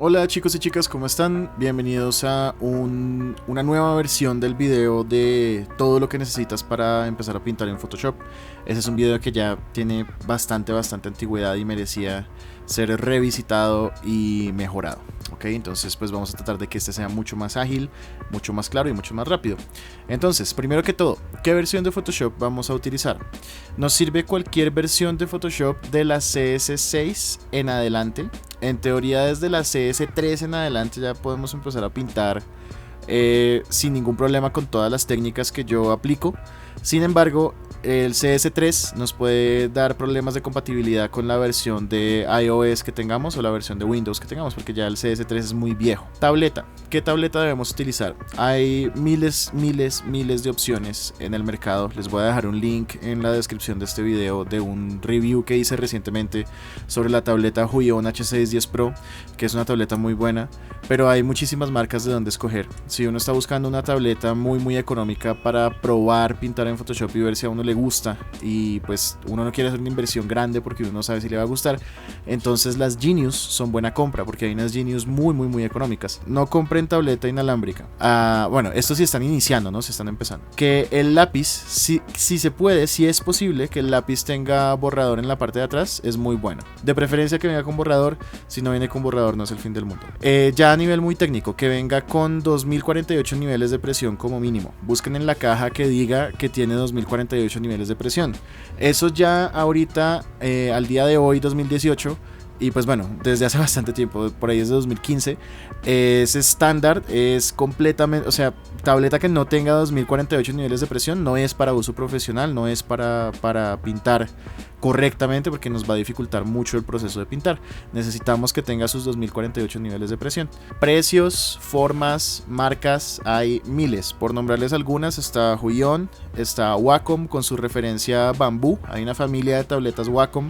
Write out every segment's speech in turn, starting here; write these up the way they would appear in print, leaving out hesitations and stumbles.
Hola chicos y chicas, ¿cómo están? Bienvenidos a una nueva versión del video de todo lo que necesitas para empezar a pintar en Photoshop. Ese es un video que ya tiene bastante antigüedad y merecía ser revisitado y mejorado. Ok, entonces pues vamos a tratar de que este sea mucho más ágil, mucho más claro y mucho más rápido. Entonces, primero que todo, ¿qué versión de Photoshop vamos a utilizar? Nos sirve cualquier versión de Photoshop de la CS6 en adelante. En teoría desde la CS3 en adelante ya podemos empezar a pintar sin ningún problema con todas las técnicas que yo aplico. Sin embargo, el CS3 nos puede dar problemas de compatibilidad con la versión de iOS que tengamos o la versión de Windows que tengamos, porque ya el CS3 es muy viejo. Tableta. ¿Qué tableta debemos utilizar? Hay miles de opciones en el mercado. Les voy a dejar un link en la descripción de este video de un review que hice recientemente sobre la tableta Huion H610 Pro, que es una tableta muy buena, pero hay muchísimas marcas de donde escoger. Si uno está buscando una tableta muy económica para probar pintar en Photoshop y ver si a uno le gusta, y pues uno no quiere hacer una inversión grande porque uno no sabe si le va a gustar, entonces las Genius son buena compra, porque hay unas Genius muy económicas. No compren tableta inalámbrica. Bueno, estos sí están iniciando, ¿no? Se están empezando. Que el lápiz, si se puede, si es posible que el lápiz tenga borrador en la parte de atrás, es muy bueno. De preferencia que venga con borrador. Si no viene con borrador, no es el fin del mundo. Ya a nivel muy técnico, que venga con 2048 niveles de presión como mínimo. Busquen en la caja que diga que tiene 2048 niveles de presión. Eso ya ahorita, al día de hoy, 2018, y pues bueno, desde hace bastante tiempo, por ahí desde 2015, es estándar, es completamente, o sea, tableta que no tenga 2048 niveles de presión no es para uso profesional, no es para pintar correctamente, porque nos va a dificultar mucho el proceso de pintar. Necesitamos que tenga sus 2048 niveles de presión. Precios, formas, marcas, hay miles. Por nombrarles algunas, está Huion, está Wacom con su referencia Bamboo. Hay una familia de tabletas Wacom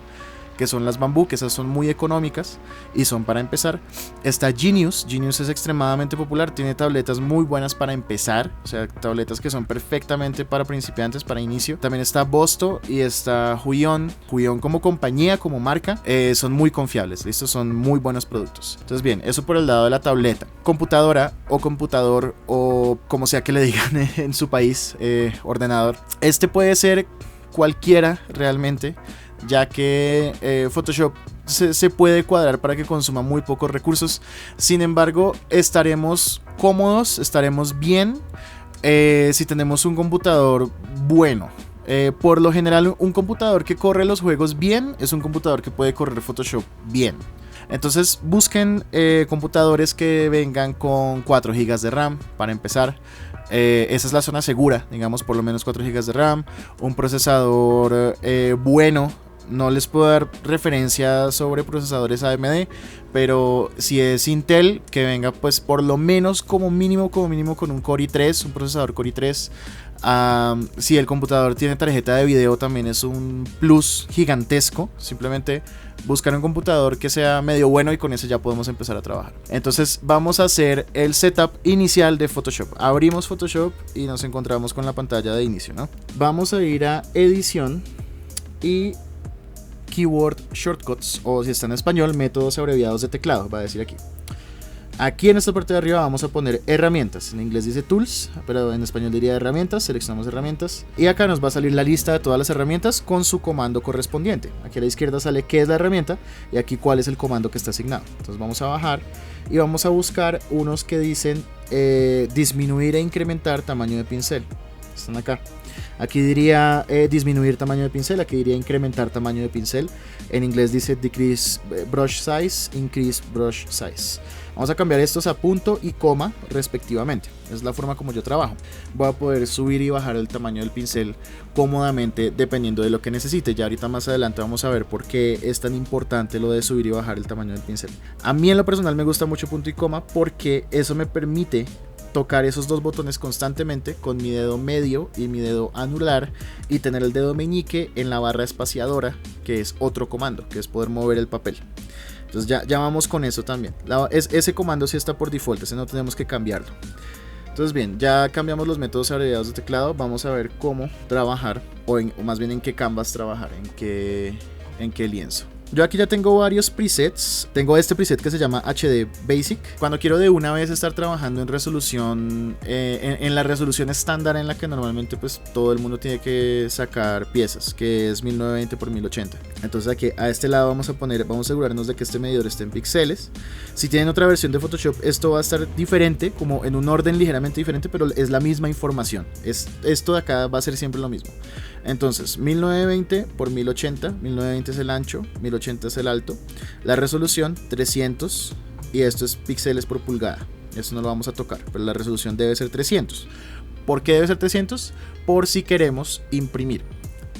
que son las Bamboo, que esas son muy económicas y son para empezar. Está Genius. Genius es extremadamente popular, tiene tabletas muy buenas para empezar, o sea, tabletas que son perfectamente para principiantes, para inicio. También está Bosto y está Huion. Huion como compañía, como marca, son muy confiables, estos son muy buenos productos. Entonces bien, eso por el lado de la tableta. Computadora o computador o como sea que le digan en su país, ordenador. Este puede ser cualquiera realmente, ya que Photoshop se puede cuadrar para que consuma muy pocos recursos. Sin embargo, estaremos cómodos, estaremos bien si tenemos un computador bueno. Por lo general, un computador que corre los juegos bien es un computador que puede correr Photoshop bien. Entonces busquen computadores que vengan con 4 GB de RAM para empezar. Esa es la zona segura, digamos, por lo menos 4 GB de RAM, un procesador bueno. No les puedo dar referencia sobre procesadores AMD, pero si es Intel, que venga pues por lo menos como mínimo con un Core i3, un procesador Core i3. Si el computador tiene tarjeta de video, también es un plus gigantesco. Simplemente buscar un computador que sea medio bueno y con ese ya podemos empezar a trabajar. Entonces vamos a hacer el setup inicial de Photoshop. Abrimos Photoshop y nos encontramos con la pantalla de inicio, ¿no? Vamos a ir a edición y Keyboard Shortcuts, o si está en español, métodos abreviados de teclado, va a decir aquí. Aquí en esta parte de arriba vamos a poner herramientas. En inglés dice tools, pero en español diría herramientas. Seleccionamos herramientas y acá nos va a salir la lista de todas las herramientas con su comando correspondiente. Aquí a la izquierda sale qué es la herramienta y aquí cuál es el comando que está asignado. Entonces vamos a bajar y vamos a buscar unos que dicen disminuir e incrementar tamaño de pincel. Están acá. Aquí diría disminuir tamaño de pincel, aquí diría incrementar tamaño de pincel. En inglés dice decrease brush size, increase brush size. Vamos a cambiar estos a punto y coma respectivamente. Es la forma como yo trabajo. Voy a poder subir y bajar el tamaño del pincel cómodamente dependiendo de lo que necesite. Ya ahorita más adelante vamos a ver por qué es tan importante lo de subir y bajar el tamaño del pincel. A mí en lo personal me gusta mucho punto y coma porque eso me permite tocar esos dos botones constantemente con mi dedo medio y mi dedo anular y tener el dedo meñique en la barra espaciadora, que es otro comando, que es poder mover el papel. Entonces ya vamos con eso también. Ese comando sí está por default, ese no tenemos que cambiarlo. Entonces bien, ya cambiamos los métodos abreviados de teclado. Vamos a ver cómo trabajar, o más bien en qué canvas trabajar, en qué lienzo. Yo aquí ya tengo varios presets. Tengo este preset que se llama HD Basic. Cuando quiero de una vez estar trabajando en resolución, en la resolución estándar en la que normalmente pues todo el mundo tiene que sacar piezas, que es 1920 por 1080. Entonces aquí a este lado vamos a asegurarnos de que este medidor esté en píxeles. Si tienen otra versión de Photoshop, esto va a estar diferente, como en un orden ligeramente diferente, pero es la misma información. Esto de acá va a ser siempre lo mismo. Entonces 1920 por 1080, 1920 es el ancho, 1080 es el alto, la resolución 300 y esto es píxeles por pulgada. Esto no lo vamos a tocar, pero la resolución debe ser 300. ¿Por qué debe ser 300? Por si queremos imprimir.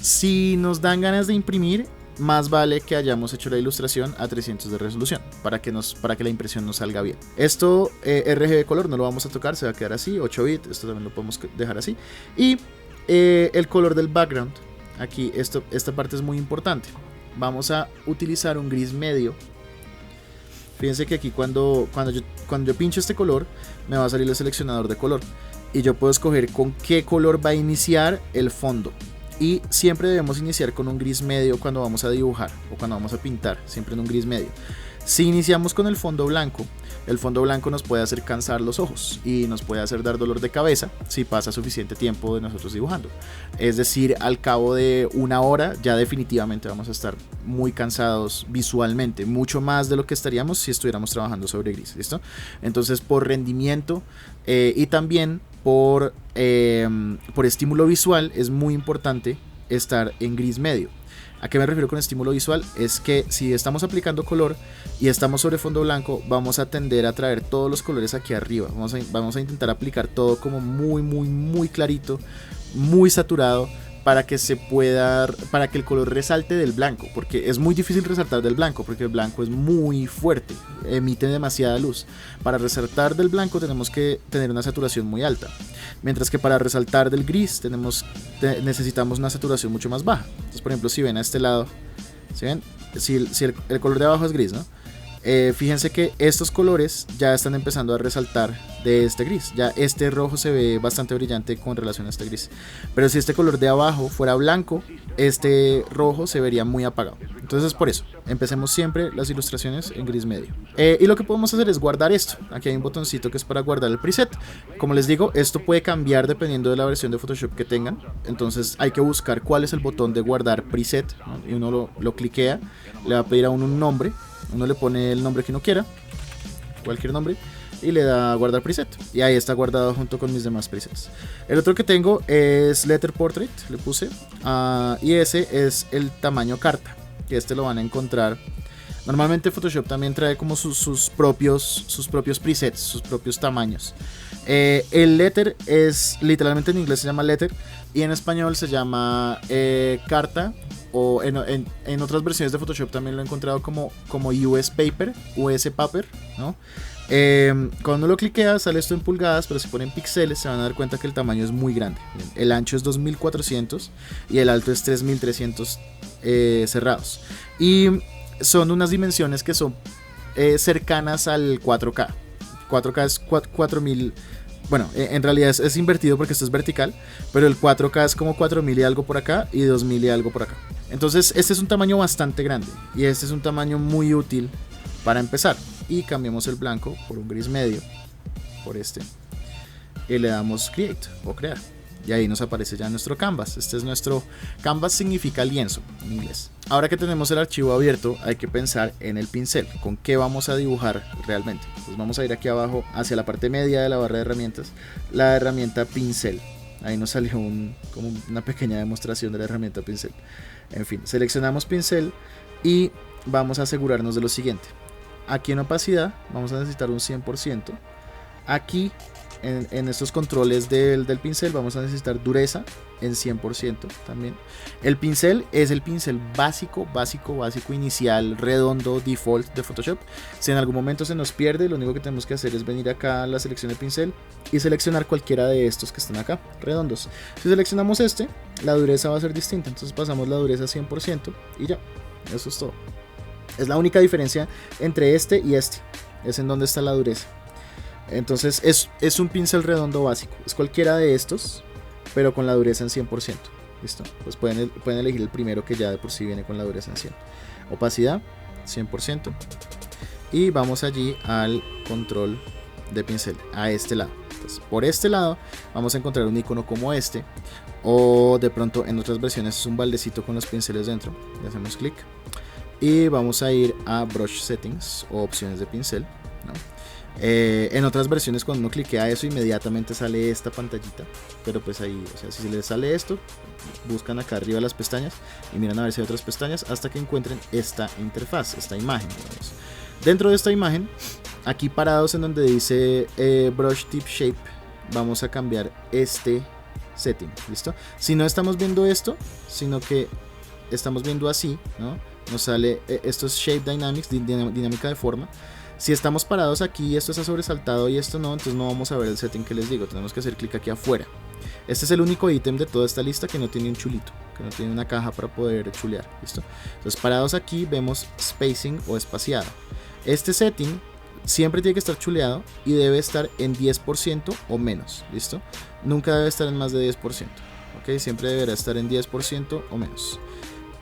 Si nos dan ganas de imprimir, más vale que hayamos hecho la ilustración a 300 de resolución para que la impresión nos salga bien. Esto RGB color no lo vamos a tocar, se va a quedar así, 8 bits, esto también lo podemos dejar así. Y el color del background, aquí esta parte es muy importante. Vamos a utilizar un gris medio. Fíjense que aquí cuando yo pincho este color, me va a salir el seleccionador de color y yo puedo escoger con qué color va a iniciar el fondo. Y siempre debemos iniciar con un gris medio cuando vamos a dibujar o cuando vamos a pintar, siempre en un gris medio. Si iniciamos con el fondo blanco nos puede hacer cansar los ojos y nos puede hacer dar dolor de cabeza si pasa suficiente tiempo de nosotros dibujando. Es decir, al cabo de una hora ya definitivamente vamos a estar muy cansados visualmente, mucho más de lo que estaríamos si estuviéramos trabajando sobre gris, ¿listo? Entonces, por rendimiento y también por estímulo visual es muy importante estar en gris medio. ¿A qué me refiero con estímulo visual? Es que si estamos aplicando color y estamos sobre fondo blanco, vamos a tender a traer todos los colores aquí arriba. Vamos a intentar aplicar todo como muy clarito, muy saturado, para que el color resalte del blanco, porque es muy difícil resaltar del blanco, porque el blanco es muy fuerte, emite demasiada luz. Para resaltar del blanco tenemos que tener una saturación muy alta, mientras que para resaltar del gris necesitamos una saturación mucho más baja. Entonces, por ejemplo, si ven a este lado, ¿sí ven? Si el color de abajo es gris, ¿no? Fíjense que estos colores ya están empezando a resaltar de este gris. Ya este rojo se ve bastante brillante con relación a este gris. Pero si este color de abajo fuera blanco, este rojo se vería muy apagado. Entonces por eso, empecemos siempre las ilustraciones en gris medio. Y lo que podemos hacer es guardar esto. Aquí hay un botoncito que es para guardar el preset. Como les digo, esto puede cambiar dependiendo de la versión de Photoshop que tengan. Entonces hay que buscar cuál es el botón de guardar preset, ¿no? Y uno lo cliquea, le va a pedir a uno un nombre. Uno le pone el nombre que uno quiera, cualquier nombre, y le da a guardar preset. Y ahí está guardado junto con mis demás presets. El otro que tengo es Letter Portrait, le puse. Y ese es el tamaño carta, que este lo van a encontrar. Normalmente Photoshop también trae como sus propios presets, sus propios tamaños. El letter es, literalmente en inglés se llama letter, y en español se llama carta. O en otras versiones de Photoshop también lo he encontrado como US Paper, ¿no? Cuando uno lo cliquea sale esto en pulgadas, pero si ponen píxeles se van a dar cuenta que el tamaño es muy grande. El ancho es 2400 y el alto es 3300 cerrados. Y son unas dimensiones que son cercanas al 4K. 4K es 4000. Bueno, en realidad es invertido porque esto es vertical, pero el 4K es como 4000 y algo por acá y 2000 y algo por acá. Entonces este es un tamaño bastante grande y este es un tamaño muy útil para empezar. Y cambiamos el blanco por un gris medio, por este, y le damos create o crear. Y ahí nos aparece ya nuestro canvas. Este es nuestro canvas, significa lienzo en inglés. Ahora que tenemos el archivo abierto, hay que pensar en el pincel. ¿Con qué vamos a dibujar realmente? Pues vamos a ir aquí abajo hacia la parte media de la barra de herramientas, la herramienta pincel. Ahí nos salió como una pequeña demostración de la herramienta pincel. En fin, seleccionamos pincel y vamos a asegurarnos de lo siguiente. Aquí en opacidad vamos a necesitar un 100%. Aquí en estos controles del pincel vamos a necesitar dureza en 100% también. El pincel es el pincel básico, inicial, redondo, default de Photoshop. Si en algún momento se nos pierde, lo único que tenemos que hacer es venir acá a la selección de pincel y seleccionar cualquiera de estos que están acá, redondos. Si seleccionamos este, la dureza va a ser distinta, entonces pasamos la dureza a 100% y ya, eso es todo. Es la única diferencia entre este y este, es en donde está la dureza. Entonces es un pincel redondo básico, es cualquiera de estos, pero con la dureza en 100%. ¿Listo? Pues pueden elegir el primero que ya de por sí viene con la dureza en 100. Opacidad 100%. Y vamos allí al control de pincel, a este lado. Entonces, por este lado vamos a encontrar un icono como este, o de pronto en otras versiones es un baldecito con los pinceles dentro. Le hacemos clic y vamos a ir a Brush Settings o opciones de pincel, ¿no? En otras versiones, cuando uno cliquea eso, inmediatamente sale esta pantallita, pero pues ahí, o sea, si les sale esto, buscan acá arriba las pestañas y miran a ver si hay otras pestañas hasta que encuentren esta interfaz, esta imagen, digamos. Dentro de esta imagen, aquí parados en donde dice Brush Tip Shape, vamos a cambiar este setting, ¿listo? Si no estamos viendo esto, sino que estamos viendo así, ¿no? Nos sale esto es Shape Dynamics, dinámica de forma. Si estamos parados aquí y esto está sobresaltado y esto no, entonces no vamos a ver el setting que les digo, tenemos que hacer clic aquí afuera. Este es el único ítem de toda esta lista que no tiene un chulito, que no tiene una caja para poder chulear, ¿listo? Entonces parados aquí vemos spacing o espaciado. Este setting siempre tiene que estar chuleado y debe estar en 10% o menos, ¿listo? Nunca debe estar en más de 10%, ¿ok? Siempre deberá estar en 10% o menos.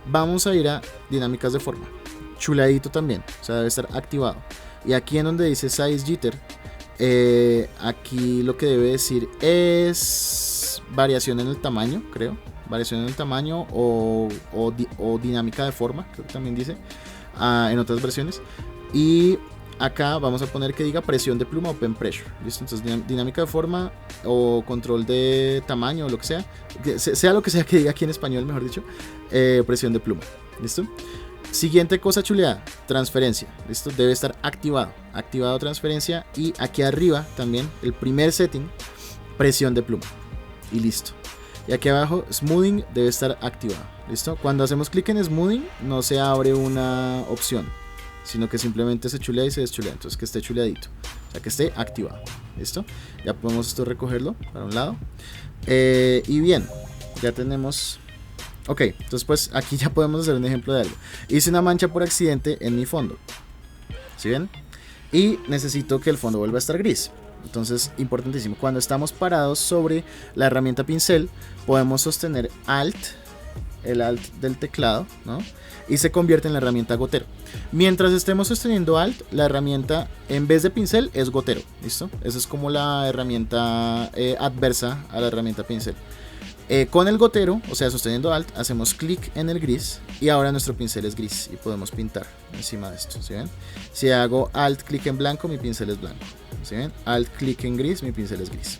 Vamos a ir a dinámicas de forma, chuleadito también, o sea, debe estar activado. Y aquí en donde dice Size Jitter, aquí lo que debe decir es variación en el tamaño, creo. Variación en el tamaño o dinámica de forma, creo que también dice en otras versiones. Y acá vamos a poner que diga presión de pluma o pen pressure, ¿listo? Entonces dinámica de forma o control de tamaño o lo que sea lo que sea que diga aquí en español, mejor dicho, presión de pluma, ¿listo? Siguiente cosa chuleada, transferencia, ¿listo? Debe estar activado transferencia, y aquí arriba también el primer setting, presión de pluma, y listo. Y aquí abajo smoothing debe estar activado, ¿listo? Cuando hacemos clic en smoothing no se abre una opción, sino que simplemente se chulea y se deschulea, entonces que esté chuleadito, o sea que esté activado, ¿listo? Ya podemos esto recogerlo para un lado, y bien, ya tenemos. Ok, entonces pues aquí ya podemos hacer un ejemplo de algo. Hice una mancha por accidente en mi fondo, ¿sí ven? Y necesito que el fondo vuelva a estar gris. Entonces, importantísimo, cuando estamos parados sobre la herramienta pincel, podemos sostener Alt, el Alt del teclado, ¿no? Y se convierte en la herramienta gotero. Mientras estemos sosteniendo Alt, la herramienta en vez de pincel es gotero, ¿listo? Esa es como la herramienta adversa a la herramienta pincel. Con el gotero, o sea, sosteniendo Alt, hacemos clic en el gris y ahora nuestro pincel es gris y podemos pintar encima de esto, ¿sí ven? Si hago Alt, clic en blanco, mi pincel es blanco, ¿sí ven? Alt, clic en gris, mi pincel es gris.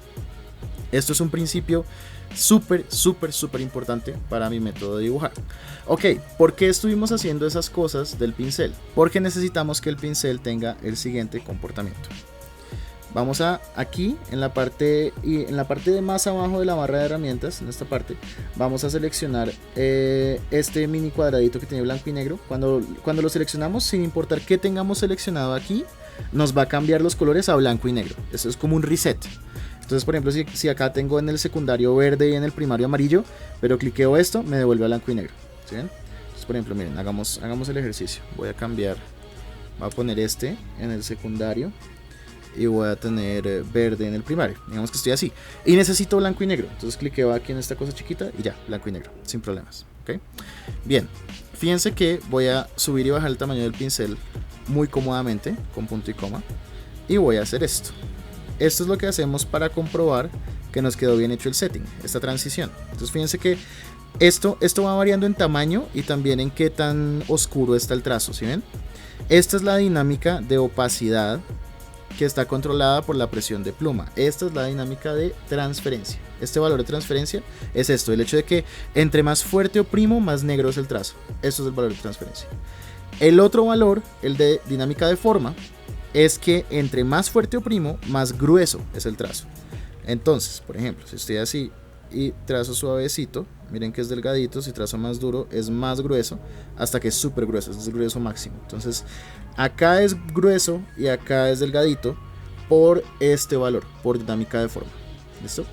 Esto es un principio súper importante para mi método de dibujar. Ok, ¿por qué estuvimos haciendo esas cosas del pincel? Porque necesitamos que el pincel tenga el siguiente comportamiento. Vamos a aquí en la parte de más abajo de la barra de herramientas, en esta parte, vamos a seleccionar este mini cuadradito que tiene blanco y negro. Cuando lo seleccionamos, sin importar qué tengamos seleccionado aquí, nos va a cambiar los colores a blanco y negro. Eso es como un reset. Entonces, por ejemplo, si acá tengo en el secundario verde y en el primario amarillo, pero cliqueo esto, me devuelve a blanco y negro, ¿sí ven? Entonces, por ejemplo, miren, hagamos el ejercicio. Voy a cambiar, voy a poner este en el secundario y voy a tener verde en el primario. Digamos que estoy así y necesito blanco y negro, entonces cliqueo aquí en esta cosa chiquita y ya, blanco y negro, sin problemas. ¿Okay? Bien, fíjense que voy a subir y bajar el tamaño del pincel muy cómodamente con punto y coma y voy a hacer esto. Esto es lo que hacemos para comprobar que nos quedó bien hecho el setting, esta transición. Entonces fíjense que esto va variando en tamaño y también en qué tan oscuro está el trazo, ¿sí ven? Esta es la dinámica de opacidad que está controlada por la presión de pluma. Esta es la dinámica de transferencia. Este valor de transferencia es esto, el hecho de que entre más fuerte oprimo, más negro es el trazo. Esto es el valor de transferencia. El otro valor, el de dinámica de forma, es que entre más fuerte oprimo, más grueso es el trazo. Entonces, por ejemplo, si estoy así y trazo suavecito, miren que es delgadito, si trazo más duro es más grueso, hasta que es súper grueso, es el grueso máximo. Entonces acá es grueso y acá es delgadito por este valor, por dinámica de forma. ¿Listo?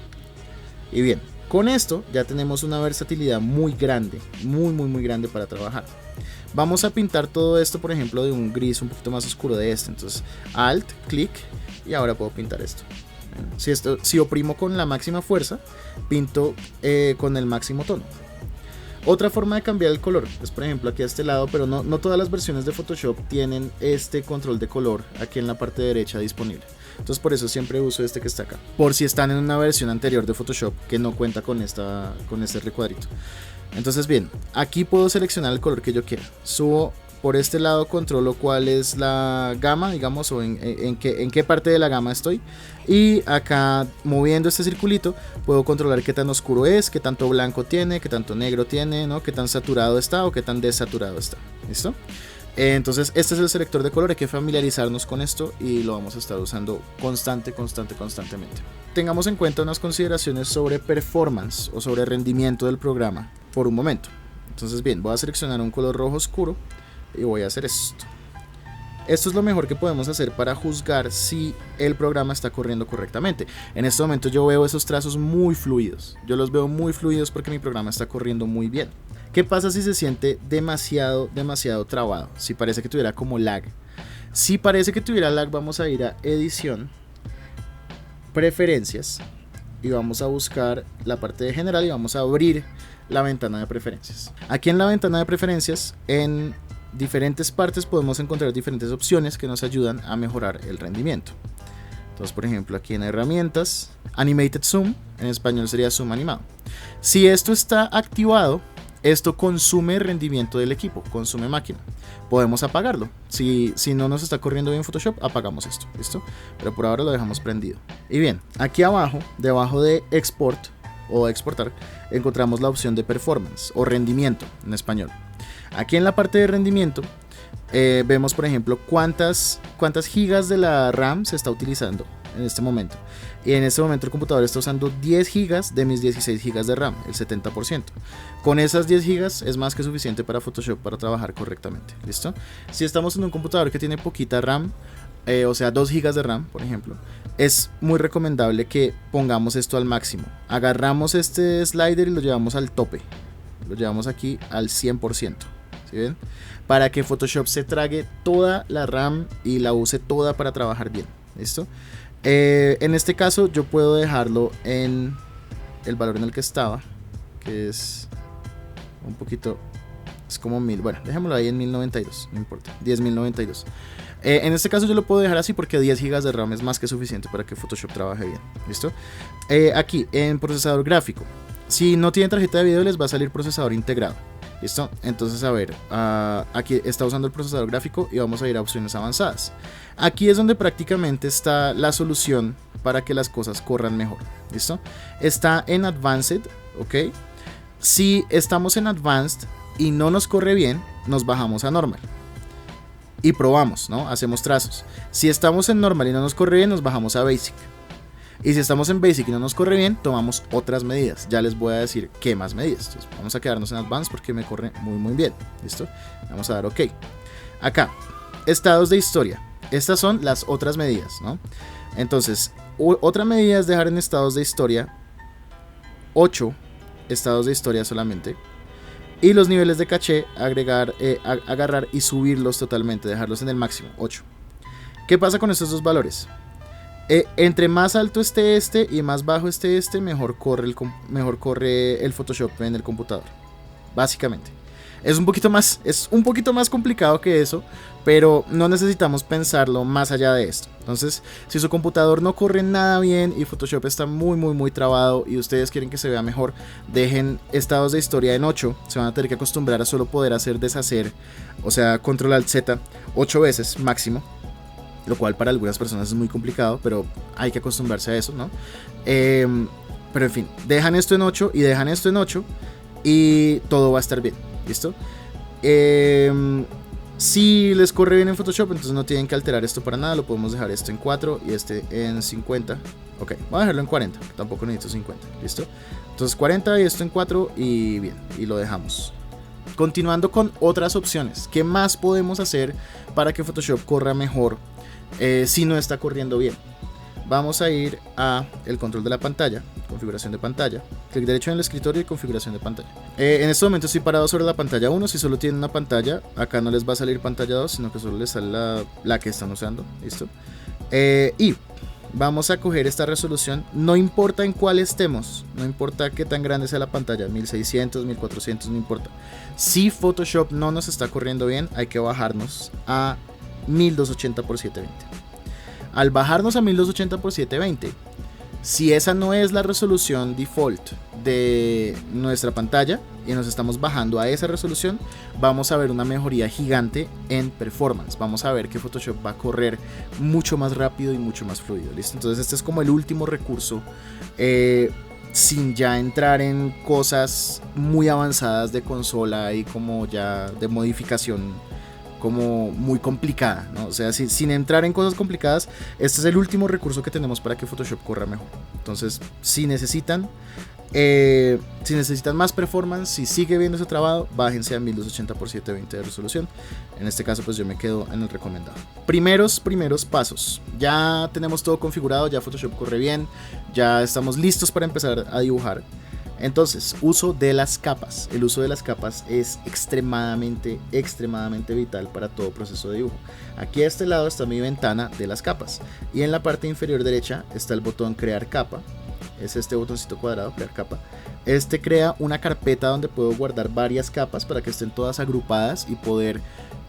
Y bien, con esto ya tenemos una versatilidad muy grande, muy grande para trabajar. Vamos a pintar todo esto, por ejemplo, de un gris un poquito más oscuro de este. Entonces Alt, clic y ahora puedo pintar esto. Si oprimo con la máxima fuerza, pinto con el máximo tono. Otra forma de cambiar el color es, por ejemplo, aquí a este lado, pero no todas las versiones de Photoshop tienen este control de color aquí en la parte derecha disponible. Entonces por eso siempre uso este que está acá, por si están en una versión anterior de Photoshop que no cuenta con este recuadrito. Entonces bien, aquí puedo seleccionar el color que yo quiera. Subo por este lado, controlo cuál es la gama, digamos, o en qué parte de la gama estoy. Y acá, moviendo este circulito, puedo controlar qué tan oscuro es, qué tanto blanco tiene, qué tanto negro tiene, ¿no? Qué tan saturado está o qué tan desaturado está. ¿Listo? Entonces este es el selector de color, hay que familiarizarnos con esto y lo vamos a estar usando constantemente. Tengamos en cuenta unas consideraciones sobre performance o sobre rendimiento del programa por un momento. Entonces bien, voy a seleccionar un color rojo oscuro y voy a hacer esto. Esto es lo mejor que podemos hacer para juzgar si el programa está corriendo correctamente. En este momento yo veo esos trazos muy fluidos. Yo los veo muy fluidos porque mi programa está corriendo muy bien. ¿Qué pasa si se siente demasiado trabado? Si parece que tuviera como lag. Si parece que tuviera lag, vamos a ir a edición, preferencias, y vamos a buscar la parte de general y vamos a abrir la ventana de preferencias. Aquí en la ventana de preferencias, en diferentes partes podemos encontrar diferentes opciones que nos ayudan a mejorar el rendimiento. Entonces, por ejemplo, aquí en herramientas, Animated Zoom, en español sería zoom animado. Si esto está activado, esto consume rendimiento del equipo, consume máquina. Podemos apagarlo. Si no nos está corriendo bien Photoshop, apagamos esto, ¿listo? Pero por ahora lo dejamos prendido. Y bien, aquí abajo, debajo de Export o Exportar, encontramos la opción de Performance o rendimiento en español. Aquí en la parte de rendimiento vemos, por ejemplo, cuántas gigas de la RAM se está utilizando en este momento. Y en este momento el computador está usando 10 gigas de mis 16 gigas de RAM, el 70%. Con esas 10 gigas es más que suficiente para Photoshop para trabajar correctamente. ¿Listo? Si estamos en un computador que tiene poquita RAM, o sea 2 gigas de RAM, por ejemplo, es muy recomendable que pongamos esto al máximo. Agarramos este slider y lo llevamos al tope. Lo llevamos aquí al 100%. ¿Sí ven? Para que Photoshop se trague toda la RAM y la use toda para trabajar bien. ¿Listo? En este caso yo puedo dejarlo en el valor en el que estaba, que es un poquito, es como 1000, bueno, dejémoslo ahí en 1092, no importa, 10.092. En este caso yo lo puedo dejar así porque 10 GB de RAM es más que suficiente para que Photoshop trabaje bien. ¿Listo? Aquí en procesador gráfico, si no tienen tarjeta de video les va a salir procesador integrado. ¿Listo? Entonces, a ver, aquí está usando el procesador gráfico y vamos a ir a opciones avanzadas. Aquí es donde prácticamente está la solución para que las cosas corran mejor. ¿Listo? Está en Advanced, ¿ok? Si estamos en Advanced y no nos corre bien, nos bajamos a Normal y probamos, ¿no? Hacemos trazos. Si estamos en Normal y no nos corre bien, nos bajamos a Basic. Y si estamos en Basic y no nos corre bien, tomamos otras medidas. Ya les voy a decir qué más medidas. Entonces, vamos a quedarnos en Advanced porque me corre muy bien. ¿Listo? Vamos a dar OK. Acá, estados de historia. Estas son las otras medidas, ¿no? Entonces, otra medida es dejar en estados de historia 8 estados de historia solamente. Y los niveles de caché, agarrar y subirlos totalmente, dejarlos en el máximo, 8. ¿Qué pasa con estos dos valores? Entre más alto esté este y más bajo esté este, mejor corre el Photoshop en el computador. Básicamente. Es un poquito más complicado que eso, pero no necesitamos pensarlo más allá de esto. Entonces, si su computador no corre nada bien y Photoshop está muy trabado y ustedes quieren que se vea mejor, dejen estados de historia en 8. Se van a tener que acostumbrar a solo poder hacer deshacer, o sea, Control Alt Z 8 veces máximo. Lo cual para algunas personas es muy complicado, pero hay que acostumbrarse a eso, ¿no? Pero en fin, dejan esto en 8 y dejan esto en 8 y todo va a estar bien, ¿listo? Si les corre bien en Photoshop, entonces no tienen que alterar esto para nada. Lo podemos dejar esto en 4 y este en 50. Ok, voy a dejarlo en 40, tampoco necesito 50, ¿listo? Entonces 40 y esto en 4 y bien, y lo dejamos. Continuando con otras opciones, ¿qué más podemos hacer para que Photoshop corra mejor si no está corriendo bien? Vamos a ir a el control de la pantalla, configuración de pantalla, clic derecho en el escritorio y configuración de pantalla. En este momento estoy parado sobre la pantalla 1. Si solo tienen una pantalla, acá no les va a salir pantalla 2, sino que solo les sale la que están usando. ¿Listo? Y Vamos a coger esta resolución, no importa en cuál estemos, no importa qué tan grande sea la pantalla, 1600, 1400, no importa. Si Photoshop no nos está corriendo bien, hay que bajarnos a 1280 x 720. Al bajarnos a 1280 x 720, si esa no es la resolución default de nuestra pantalla y nos estamos bajando a esa resolución, vamos a ver una mejoría gigante en performance. Vamos a ver que Photoshop va a correr mucho más rápido y mucho más fluido. ¿Listo? Entonces este es como el último recurso, sin ya entrar en cosas muy avanzadas de consola y como ya de modificación como muy complicada, ¿no? O sea, sin entrar en cosas complicadas, este es el último recurso que tenemos para que Photoshop corra mejor. Entonces, si necesitan más performance, si sigue viendo ese trabado, bájense a 1280 x 720 de resolución. En este caso, pues yo me quedo en el recomendado. Primeros pasos. Ya tenemos todo configurado, ya Photoshop corre bien, ya estamos listos para empezar a dibujar. Entonces, uso de las capas. El uso de las capas es extremadamente vital para todo proceso de dibujo. Aquí a este lado está mi ventana de las capas y en la parte inferior derecha está el botón crear capa. Es este botoncito cuadrado, crear capa. Este crea una carpeta donde puedo guardar varias capas para que estén todas agrupadas y poder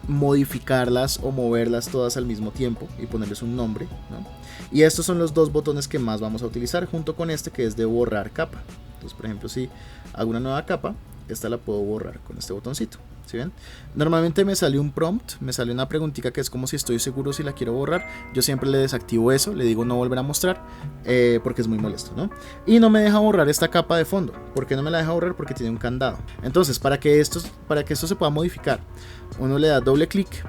modificarlas o moverlas todas al mismo tiempo y ponerles un nombre, ¿no? Y estos son los dos botones que más vamos a utilizar junto con este que es de borrar capa. Entonces, por ejemplo, si hago una nueva capa, esta la puedo borrar con este botoncito. ¿Sí ven? Normalmente me sale un prompt, me sale una preguntita que es como si estoy seguro si la quiero borrar. Yo siempre le desactivo eso, le digo no volver a mostrar, porque es muy molesto, ¿no? Y no me deja borrar esta capa de fondo. ¿Por qué no me la deja borrar? Porque tiene un candado. Entonces, para que esto se pueda modificar, uno le da doble clic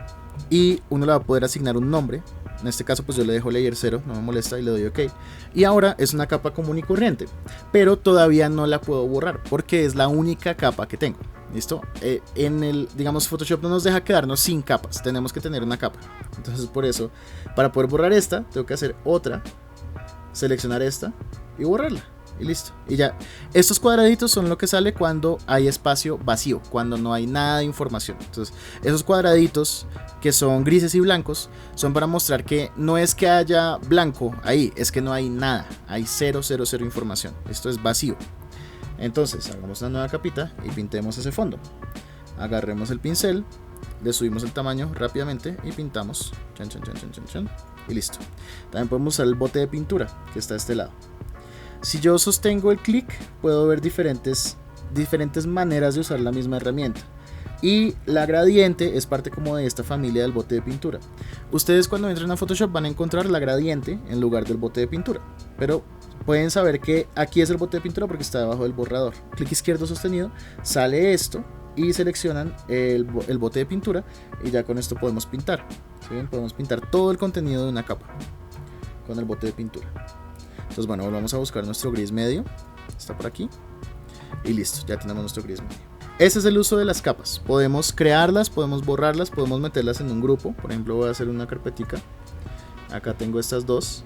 y uno le va a poder asignar un nombre. En este caso pues yo le dejo layer 0, no me molesta, y le doy OK. Y ahora es una capa común y corriente, pero todavía no la puedo borrar porque es la única capa que tengo. ¿Listo? Digamos, Photoshop no nos deja quedarnos sin capas, tenemos que tener una capa. Entonces por eso, para poder borrar esta, tengo que hacer otra, seleccionar esta y borrarla. Y listo. Y ya, estos cuadraditos son lo que sale cuando hay espacio vacío, cuando no hay nada de información. Entonces, esos cuadraditos que son grises y blancos son para mostrar que no es que haya blanco ahí, es que no hay nada. Hay 0, 0, 0 información. Esto es vacío. Entonces, hagamos una nueva capita y pintemos ese fondo. Agarremos el pincel, le subimos el tamaño rápidamente y pintamos. Chan, chan, chan, chan, chan, chan, y listo. También podemos usar el bote de pintura que está a este lado. Si yo sostengo el clic, puedo ver diferentes maneras de usar la misma herramienta. Y la gradiente es parte como de esta familia del bote de pintura. Ustedes cuando entren a Photoshop van a encontrar la gradiente en lugar del bote de pintura. Pero pueden saber que aquí es el bote de pintura porque está debajo del borrador. Clic izquierdo sostenido, sale esto y seleccionan el bote de pintura y ya con esto podemos pintar. ¿Sí ven? Podemos pintar todo el contenido de una capa con el bote de pintura. Entonces bueno, volvamos a buscar nuestro gris medio, está por aquí, y listo, ya tenemos nuestro gris medio. Ese es el uso de las capas, podemos crearlas, podemos borrarlas, podemos meterlas en un grupo. Por ejemplo, voy a hacer una carpetica, acá tengo estas dos.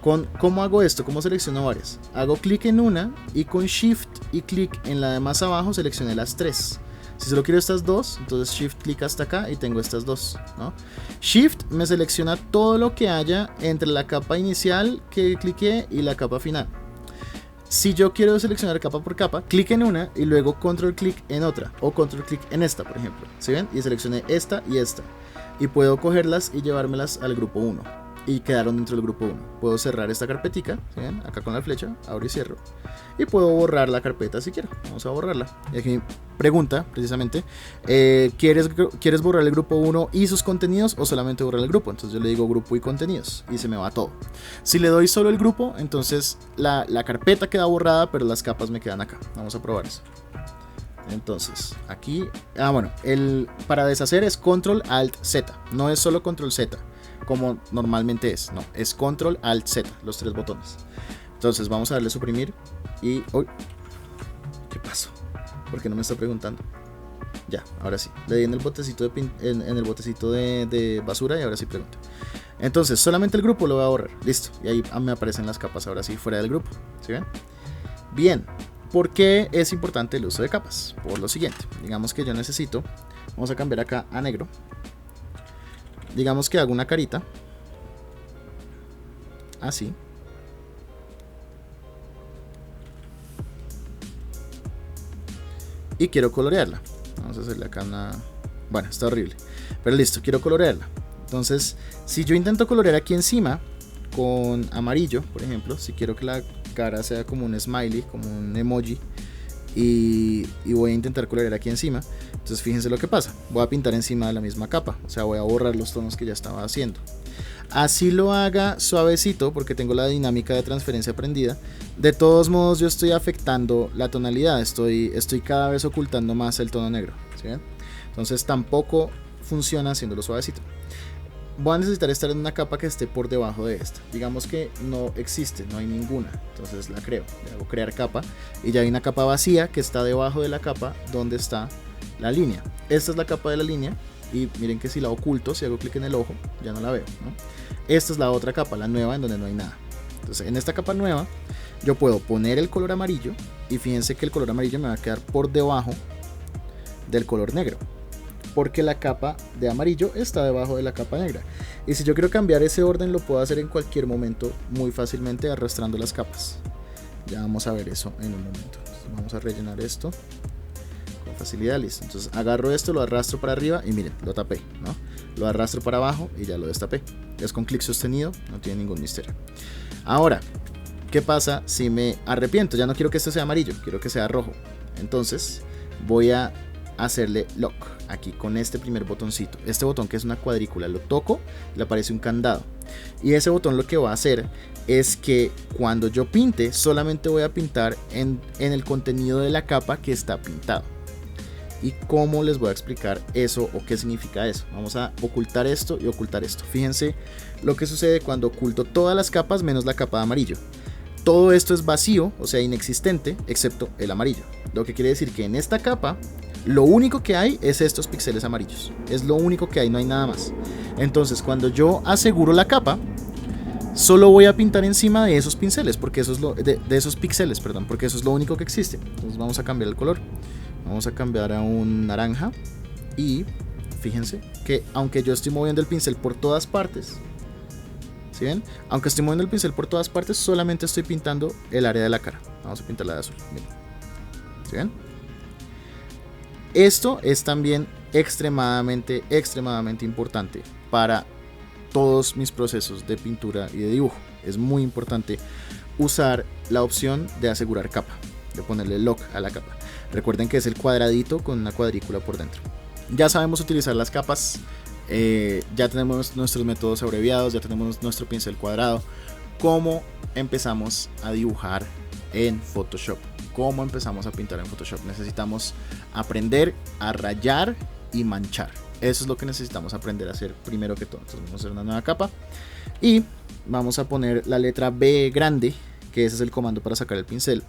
¿Cómo hago esto? ¿Cómo selecciono varias? Hago clic en una y con Shift y clic en la de más abajo seleccioné las tres. Si solo quiero estas dos, entonces Shift clic hasta acá y tengo estas dos, ¿no? Shift me selecciona todo lo que haya entre la capa inicial que cliqué y la capa final. Si yo quiero seleccionar capa por capa, clic en una y luego control clic en otra o control clic en esta, por ejemplo. ¿Sí ven? Y seleccioné esta y esta. Y puedo cogerlas y llevármelas al grupo 1. Y quedaron dentro del grupo 1. Puedo cerrar esta carpetica, ¿sí ven? Acá con la flecha, abro y cierro. Y puedo borrar la carpeta si quiero. Vamos a borrarla. Y aquí pregunta, precisamente, ¿quieres borrar el grupo 1 y sus contenidos o solamente borrar el grupo? Entonces yo le digo grupo y contenidos y se me va todo. Si le doy solo el grupo, entonces la carpeta queda borrada, pero las capas me quedan acá. Vamos a probar eso. Entonces, aquí, bueno, para deshacer es Control Alt Z. No es solo Control Z como normalmente es, no, es Control Alt Z, los tres botones. Entonces vamos a darle suprimir y... ¡Uy! ¿Qué pasó? ¿Por qué no me está preguntando? Ya, ahora sí, le di en el botecito de basura y ahora sí pregunta. Entonces solamente el grupo lo voy a borrar, listo, y ahí me aparecen las capas ahora sí fuera del grupo. ¿Sí ven? Bien, ¿por qué es importante el uso de capas? Por lo siguiente, digamos que yo necesito, vamos a cambiar acá a negro. Digamos que hago una carita así. Y quiero colorearla. Vamos a hacerle acá una... Bueno, está horrible. Pero listo, quiero colorearla. Entonces, si yo intento colorear aquí encima con amarillo, por ejemplo, si quiero que la cara sea como un smiley, como un emoji, y voy a intentar colorear aquí encima, entonces fíjense lo que pasa. Voy a pintar encima de la misma capa, o sea, voy a borrar los tonos que ya estaba haciendo. Así lo haga suavecito, porque tengo la dinámica de transferencia aprendida, de todos modos yo estoy afectando la tonalidad, estoy cada vez ocultando más el tono negro, ¿sí ven? Entonces tampoco funciona haciéndolo suavecito. Voy a necesitar estar en una capa que esté por debajo de esta. Digamos que no existe, no hay ninguna, entonces la creo. Le hago crear capa y ya hay una capa vacía que está debajo de la capa donde está la línea. Esta es la capa de la línea y miren que si la oculto, si hago clic en el ojo, ya no la veo, ¿no? Esta es la otra capa, la nueva, en donde no hay nada. Entonces en esta capa nueva yo puedo poner el color amarillo y fíjense que el color amarillo me va a quedar por debajo del color negro, porque la capa de amarillo está debajo de la capa negra. Y si yo quiero cambiar ese orden, lo puedo hacer en cualquier momento muy fácilmente arrastrando las capas. Ya vamos a ver eso en un momento. Entonces vamos a rellenar esto con facilidad, listo. Entonces agarro esto, lo arrastro para arriba y miren, lo tapé, ¿no? Lo arrastro para abajo y ya lo destapé. Es con clic sostenido, no tiene ningún misterio. Ahora, ¿qué pasa si me arrepiento? Ya no quiero que esto sea amarillo, quiero que sea rojo. Entonces voy a hacerle lock aquí con este primer botoncito. Este botón que es una cuadrícula, lo toco, le aparece un candado. Y ese botón lo que va a hacer es que cuando yo pinte, solamente voy a pintar en el contenido de la capa que está pintado. ¿Y cómo les voy a explicar eso o qué significa eso? Vamos a ocultar esto y ocultar esto. Fíjense lo que sucede cuando oculto todas las capas menos la capa de amarillo. Todo esto es vacío, o sea, inexistente, excepto el amarillo. Lo que quiere decir que en esta capa lo único que hay es estos píxeles amarillos. Es lo único que hay, no hay nada más. Entonces, cuando yo aseguro la capa, solo voy a pintar encima de esos pinceles, porque eso es de esos píxeles, perdón, porque eso es lo único que existe. Entonces vamos a cambiar el color. Vamos a cambiar a un naranja. Y fíjense que aunque yo estoy moviendo el pincel por todas partes, ¿sí ven? Aunque estoy moviendo el pincel por todas partes, solamente estoy pintando el área de la cara. Vamos a pintarla de azul. Miren. ¿Sí ven? Esto es también extremadamente importante para todos mis procesos de pintura y de dibujo. Es muy importante usar la opción de asegurar capa, de ponerle lock a la capa. Recuerden que es el cuadradito con una cuadrícula por dentro. Ya sabemos utilizar las capas, ya tenemos nuestros métodos abreviados, ya tenemos nuestro pincel cuadrado. ¿Cómo empezamos a dibujar en Photoshop? ¿Cómo empezamos a pintar en Photoshop? Necesitamos aprender a rayar y manchar. Eso es lo que necesitamos aprender a hacer primero que todo. Entonces vamos a hacer una nueva capa y vamos a poner la letra B grande, que ese es el comando para sacar el pincel.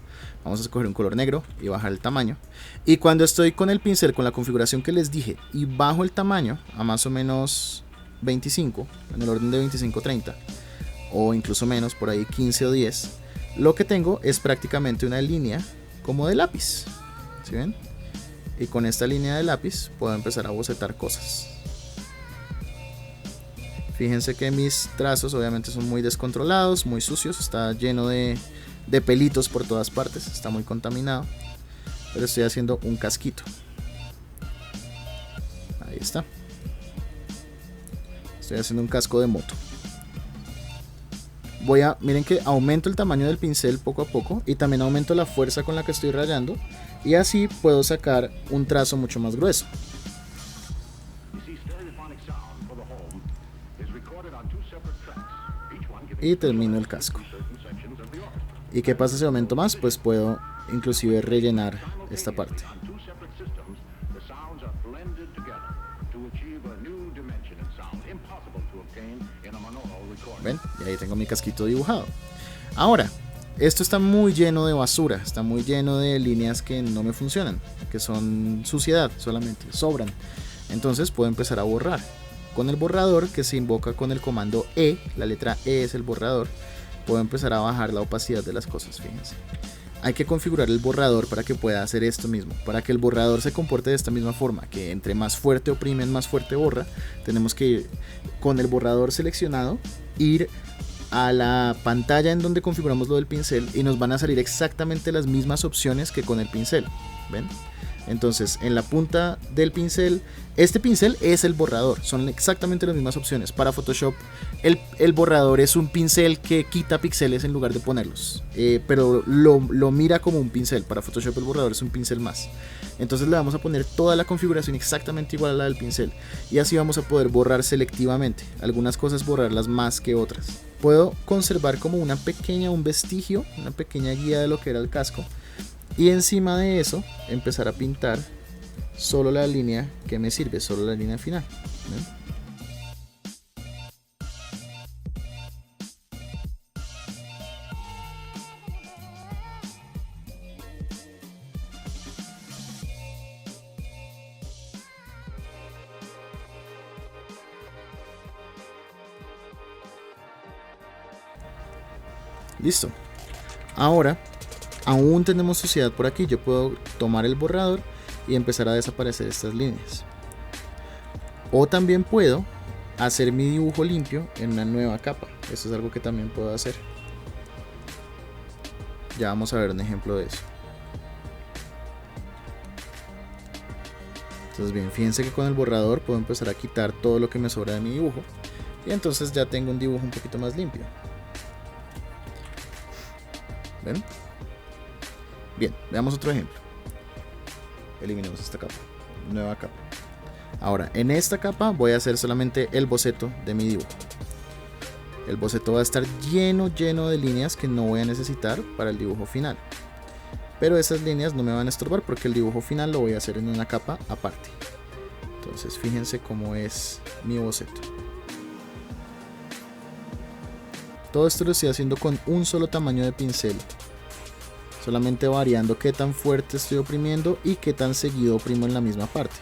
Vamos a escoger un color negro y bajar el tamaño. Y cuando estoy con el pincel con la configuración que les dije y bajo el tamaño a más o menos 25, en el orden de 25-30 o incluso menos, por ahí 15 o 10, lo que tengo es prácticamente una línea como de lápiz. ¿Sí ven? Y con esta línea de lápiz puedo empezar a bocetar cosas. Fíjense que mis trazos obviamente son muy descontrolados, muy sucios, está lleno de pelitos por todas partes, está muy contaminado, pero estoy haciendo un casquito. Ahí está. Estoy haciendo un casco de moto. Miren que aumento el tamaño del pincel poco a poco y también aumento la fuerza con la que estoy rayando, y así puedo sacar un trazo mucho más grueso. Y termino el casco. ¿Y qué pasa si aumento más? Pues puedo inclusive rellenar esta parte. ¿Ven? Y ahí tengo mi casquito dibujado. Ahora, esto está muy lleno de basura, está muy lleno de líneas que no me funcionan, que son suciedad solamente, sobran. Entonces puedo empezar a borrar. Con el borrador, que se invoca con el comando E, la letra E es el borrador, puedo empezar a bajar la opacidad de las cosas, fíjense. Hay que configurar el borrador para que pueda hacer esto mismo, para que el borrador se comporte de esta misma forma, que entre más fuerte oprimen, más fuerte borra. Tenemos que ir con el borrador seleccionado, ir a la pantalla en donde configuramos lo del pincel y nos van a salir exactamente las mismas opciones que con el pincel. ¿Ven? Entonces en la punta del pincel, este pincel es el borrador, son exactamente las mismas opciones. Para Photoshop el borrador es un pincel que quita píxeles en lugar de ponerlos, pero lo mira como un pincel. Para Photoshop el borrador es un pincel más. Entonces le vamos a poner toda la configuración exactamente igual a la del pincel, y así vamos a poder borrar selectivamente, algunas cosas borrarlas más que otras. Puedo conservar como un vestigio, una pequeña guía de lo que era el casco, y encima de eso empezar a pintar solo la línea que me sirve, solo la línea final. ¿Ven? Listo. Ahora aún tenemos suciedad por aquí. Yo puedo tomar el borrador y empezar a desaparecer estas líneas, o también puedo hacer mi dibujo limpio en una nueva capa. Eso es algo que también puedo hacer. Ya vamos a ver un ejemplo de eso. Entonces bien, fíjense que con el borrador puedo empezar a quitar todo lo que me sobra de mi dibujo, y entonces ya tengo un dibujo un poquito más limpio. ¿Ven? Bien, veamos otro ejemplo. Eliminemos esta capa, nueva capa. Ahora en esta capa voy a hacer solamente el boceto de mi dibujo. El boceto va a estar lleno de líneas que no voy a necesitar para el dibujo final, pero esas líneas no me van a estorbar porque el dibujo final lo voy a hacer en una capa aparte. Entonces fíjense cómo es mi boceto. Todo esto lo estoy haciendo con un solo tamaño de pincel, solamente variando qué tan fuerte estoy oprimiendo y qué tan seguido oprimo en la misma parte.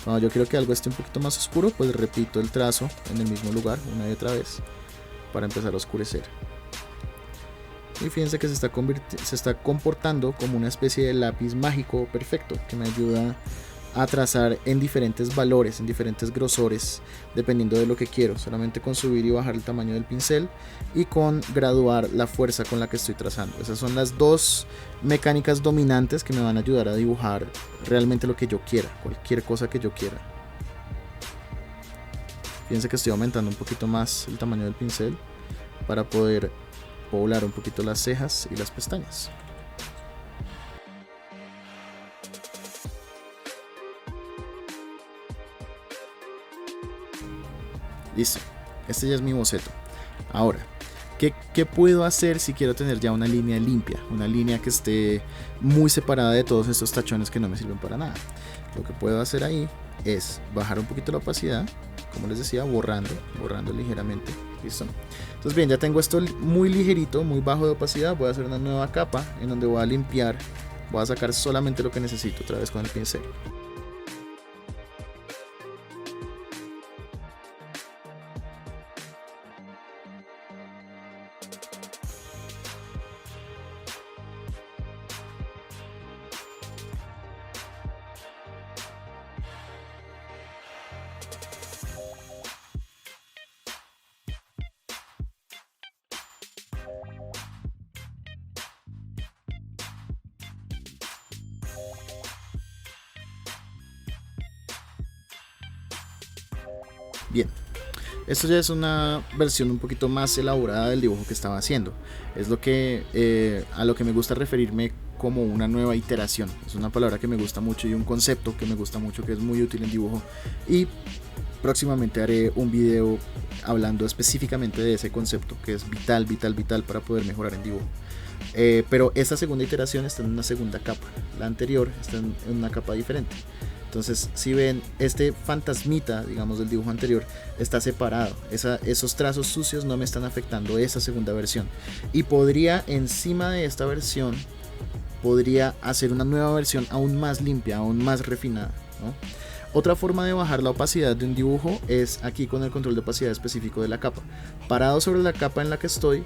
Cuando yo quiero que algo esté un poquito más oscuro, pues repito el trazo en el mismo lugar una y otra vez para empezar a oscurecer. Y fíjense que se está comportando como una especie de lápiz mágico perfecto que me ayuda a trazar en diferentes valores, en diferentes grosores, dependiendo de lo que quiero, solamente con subir y bajar el tamaño del pincel y con graduar la fuerza con la que estoy trazando. Esas son las dos mecánicas dominantes que me van a ayudar a dibujar realmente lo que yo quiera, cualquier cosa que yo quiera. Fíjense que estoy aumentando un poquito más el tamaño del pincel para poder poblar un poquito las cejas y las pestañas. Listo, este ya es mi boceto. Ahora, ¿qué puedo hacer si quiero tener ya una línea limpia? Una línea que esté muy separada de todos estos tachones que no me sirven para nada. Lo que puedo hacer ahí es bajar un poquito la opacidad, como les decía, borrando ligeramente. Listo. Entonces bien, ya tengo esto muy ligerito, muy bajo de opacidad. Voy a hacer una nueva capa en donde voy a limpiar. Voy a sacar solamente lo que necesito otra vez con el pincel. Bien, esto ya es una versión un poquito más elaborada del dibujo que estaba haciendo. Es lo que a lo que me gusta referirme como una nueva iteración. Es una palabra que me gusta mucho y un concepto que me gusta mucho, que es muy útil en dibujo, y próximamente haré un video hablando específicamente de ese concepto que es vital para poder mejorar en dibujo. Pero esta segunda iteración está en una segunda capa, la anterior está en una capa diferente. Entonces, si ven, este fantasmita, digamos, del dibujo anterior está separado. Esos trazos sucios no me están afectando esa segunda versión. Y podría, encima de esta versión, podría hacer una nueva versión aún más limpia, aún más refinada, ¿no? Otra forma de bajar la opacidad de un dibujo es aquí con el control de opacidad específico de la capa. Parado sobre la capa en la que estoy,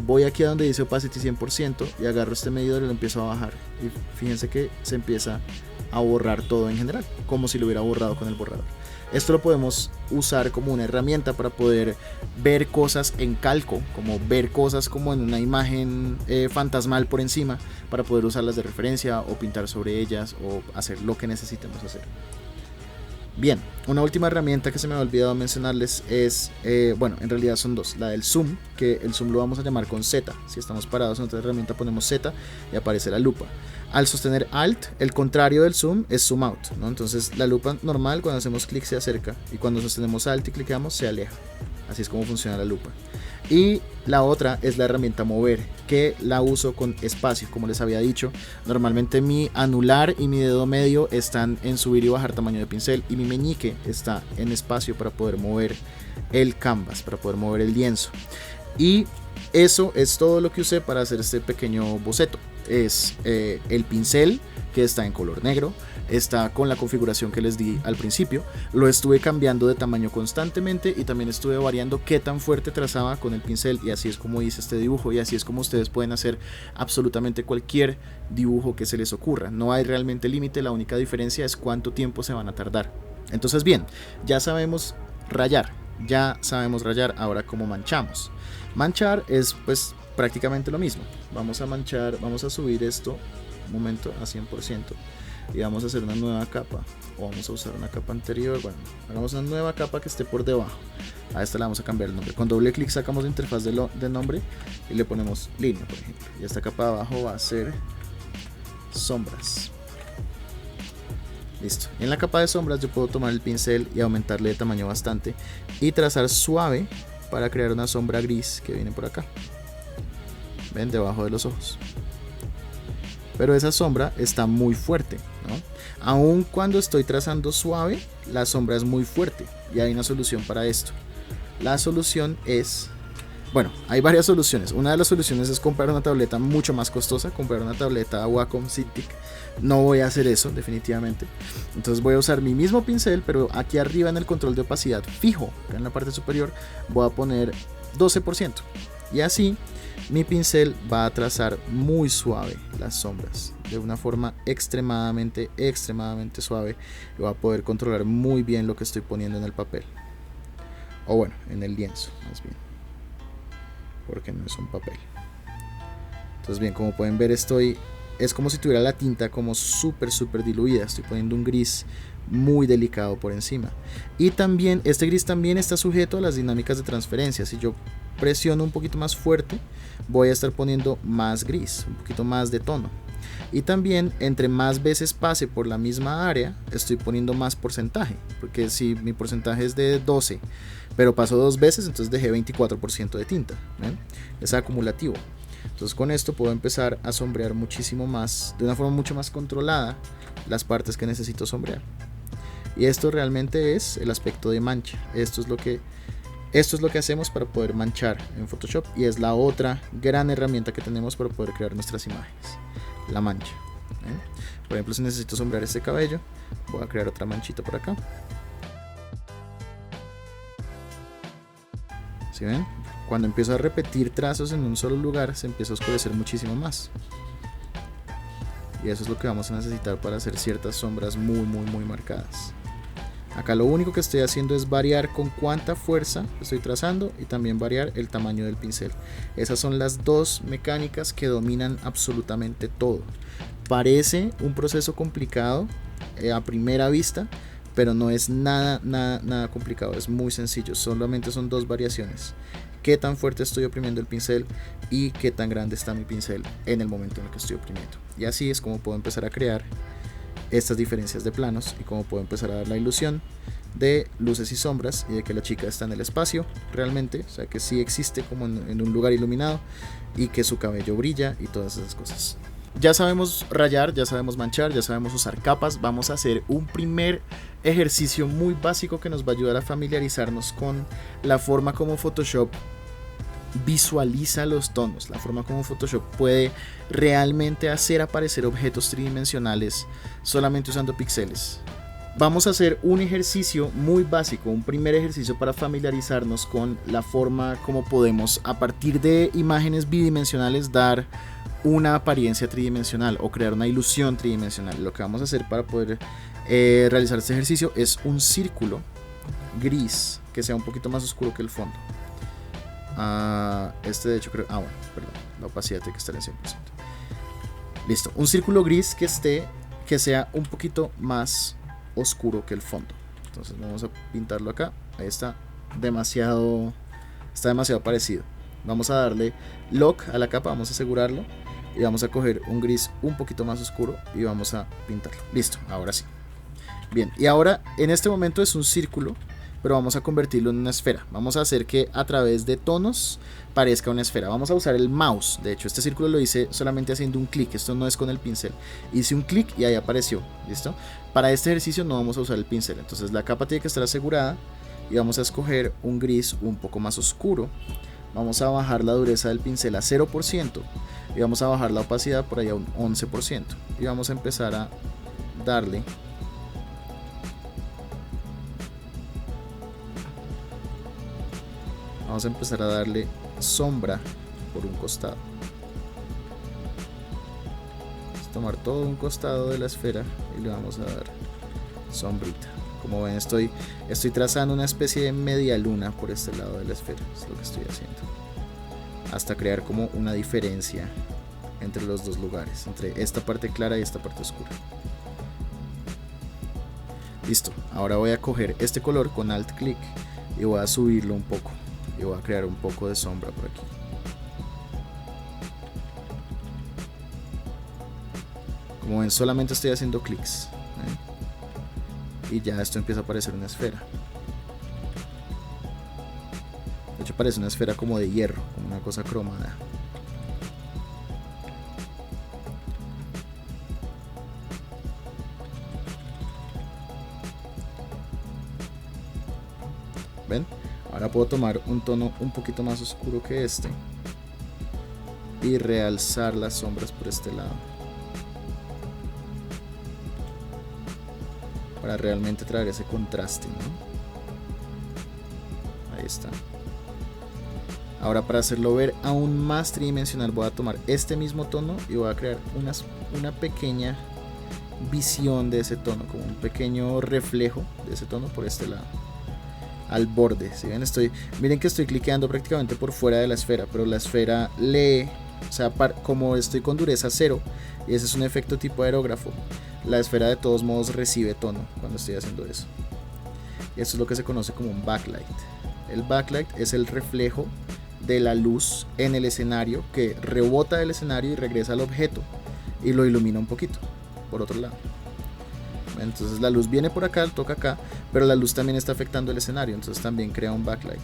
voy aquí a donde dice opacity 100% y agarro este medidor y lo empiezo a bajar. Y fíjense que se empieza a borrar todo en general, como si lo hubiera borrado con el borrador. Esto lo podemos usar como una herramienta para poder ver cosas en calco, como ver cosas como en una imagen fantasmal por encima, para poder usarlas de referencia o pintar sobre ellas o hacer lo que necesitemos hacer. Bien, una última herramienta que se me había olvidado mencionarles es, bueno, en realidad son dos. La del zoom, que el zoom lo vamos a llamar con Z. Si estamos parados en otra herramienta ponemos Z y aparece la lupa. Al sostener Alt, el contrario del zoom es zoom out, ¿no? Entonces la lupa normal, cuando hacemos clic se acerca, y cuando sostenemos Alt y clicamos se aleja. Así es como funciona la lupa. Y la otra es la herramienta mover, que la uso con espacio. Como les había dicho, normalmente mi anular y mi dedo medio están en subir y bajar tamaño de pincel, y mi meñique está en espacio para poder mover el canvas, para poder mover el lienzo. Y eso es todo lo que usé para hacer este pequeño boceto. Es el pincel, que está en color negro, está con la configuración que les di al principio. Lo estuve cambiando de tamaño constantemente y también estuve variando qué tan fuerte trazaba con el pincel, y así es como hice este dibujo, y así es como ustedes pueden hacer absolutamente cualquier dibujo que se les ocurra. No hay realmente límite, la única diferencia es cuánto tiempo se van a tardar. Entonces bien, ya sabemos rayar, ahora cómo manchamos. Manchar es pues prácticamente lo mismo. Vamos a manchar, vamos a subir esto un momento a 100% y vamos a hacer una nueva capa, o vamos a usar una capa anterior. Bueno, hagamos una nueva capa que esté por debajo. A esta le vamos a cambiar el nombre. Con doble clic sacamos la interfaz de nombre y le ponemos línea, por ejemplo, y esta capa de abajo va a ser sombras. Listo. En la capa de sombras yo puedo tomar el pincel y aumentarle de tamaño bastante y trazar suave para crear una sombra gris que viene por acá. Ven, debajo de los ojos. Pero esa sombra está muy fuerte, ¿no? Aun cuando estoy trazando suave, la sombra es muy fuerte, y hay una solución para esto. La solución es, bueno, hay varias soluciones. Una de las soluciones es comprar una tableta mucho más costosa, comprar una tableta Wacom Cintiq. No voy a hacer eso, definitivamente. Entonces voy a usar mi mismo pincel, pero aquí arriba en el control de opacidad fijo, acá en la parte superior, voy a poner 12%. Y así mi pincel va a trazar muy suave las sombras, de una forma extremadamente suave, y va a poder controlar muy bien lo que estoy poniendo en el papel, o bueno, en el lienzo más bien, porque no es un papel. Entonces bien, como pueden ver, es como si tuviera la tinta como súper diluida. Estoy poniendo un gris muy delicado por encima, y también este gris también está sujeto a las dinámicas de transferencia. Si yo presiono un poquito más fuerte, voy a estar poniendo más gris, un poquito más de tono, y también entre más veces pase por la misma área estoy poniendo más porcentaje, porque si mi porcentaje es de 12 pero paso 2 veces, entonces dejé 24% de tinta, ¿ven? Es acumulativo. Entonces con esto puedo empezar a sombrear muchísimo más, de una forma mucho más controlada, las partes que necesito sombrear. Y esto realmente es el aspecto de mancha. Esto es lo que hacemos para poder manchar en Photoshop, y es la otra gran herramienta que tenemos para poder crear nuestras imágenes, la mancha. Por ejemplo, si necesito sombrear este cabello, voy a crear otra manchita por acá. ¿Sí ven? Cuando empiezo a repetir trazos en un solo lugar, se empieza a oscurecer muchísimo más. Y eso es lo que vamos a necesitar para hacer ciertas sombras muy marcadas. Acá lo único que estoy haciendo es variar con cuánta fuerza estoy trazando, y también variar el tamaño del pincel. Esas son las dos mecánicas que dominan absolutamente todo. Parece un proceso complicado a primera vista, pero no es nada complicado, es muy sencillo. Solamente son dos variaciones: qué tan fuerte estoy oprimiendo el pincel y qué tan grande está mi pincel en el momento en el que estoy oprimiendo. Y así es como puedo empezar a crear estas diferencias de planos, y cómo puedo empezar a dar la ilusión de luces y sombras, y de que la chica está en el espacio realmente, o sea que sí existe como en un lugar iluminado, y que su cabello brilla y todas esas cosas. Ya sabemos rayar, ya sabemos manchar, ya sabemos usar capas. Vamos a hacer un primer ejercicio muy básico que nos va a ayudar a familiarizarnos con la forma como Photoshop visualiza los tonos, la forma como Photoshop puede realmente hacer aparecer objetos tridimensionales solamente usando píxeles. Vamos a hacer un ejercicio muy básico, un primer ejercicio para familiarizarnos con la forma como podemos, a partir de imágenes bidimensionales, dar una apariencia tridimensional o crear una ilusión tridimensional. Lo que vamos a hacer para poder realizar este ejercicio es un círculo gris que sea un poquito más oscuro que el fondo. Este de hecho creo... bueno, perdón, la opacidad tiene que estar en 100%. Listo, un círculo gris que sea un poquito más oscuro que el fondo. Entonces vamos a pintarlo acá. Ahí está demasiado parecido. Vamos a darle lock a la capa, vamos a asegurarlo y vamos a coger un gris un poquito más oscuro y vamos a pintarlo. Listo, ahora sí. Bien, y ahora en este momento es un círculo, pero vamos a convertirlo en una esfera. Vamos a hacer que a través de tonos parezca una esfera. Vamos a usar el mouse. De hecho, este círculo lo hice solamente haciendo un clic. Esto no es con el pincel. Hice un clic y ahí apareció. ¿Listo? Para este ejercicio no vamos a usar el pincel. Entonces la capa tiene que estar asegurada y vamos a escoger un gris un poco más oscuro. Vamos a bajar la dureza del pincel a 0% y vamos a bajar la opacidad por ahí a un 11%. Y vamos a empezar a darle sombra por un costado. Vamos a tomar todo un costado de la esfera y le vamos a dar sombrita. Como ven, estoy trazando una especie de media luna por este lado de la esfera. Es lo que estoy haciendo, hasta crear como una diferencia entre los dos lugares, entre esta parte clara y esta parte oscura. Listo, ahora voy a coger este color con alt clic y voy a subirlo un poco y voy a crear un poco de sombra por aquí. Como ven, solamente estoy haciendo clics, y ya esto empieza a parecer una esfera. De hecho parece una esfera como de hierro, como una cosa cromada. ¿Ven? Ahora puedo tomar un tono un poquito más oscuro que este y realzar las sombras por este lado para realmente traer ese contraste, ¿no? Ahí está. Ahora, para hacerlo ver aún más tridimensional, voy a tomar este mismo tono y voy a crear una pequeña visión de ese tono, como un pequeño reflejo de ese tono por este lado, al borde. ¿Sí ven? Miren que estoy cliqueando prácticamente por fuera de la esfera, pero la esfera lee, o sea, como estoy con dureza 0 y ese es un efecto tipo aerógrafo, la esfera de todos modos recibe tono cuando estoy haciendo eso. Y esto es lo que se conoce como un backlight. El backlight es el reflejo de la luz en el escenario que rebota del escenario y regresa al objeto y lo ilumina un poquito por otro lado. Entonces la luz viene por acá, toca acá, pero la luz también está afectando el escenario, entonces también crea un backlight.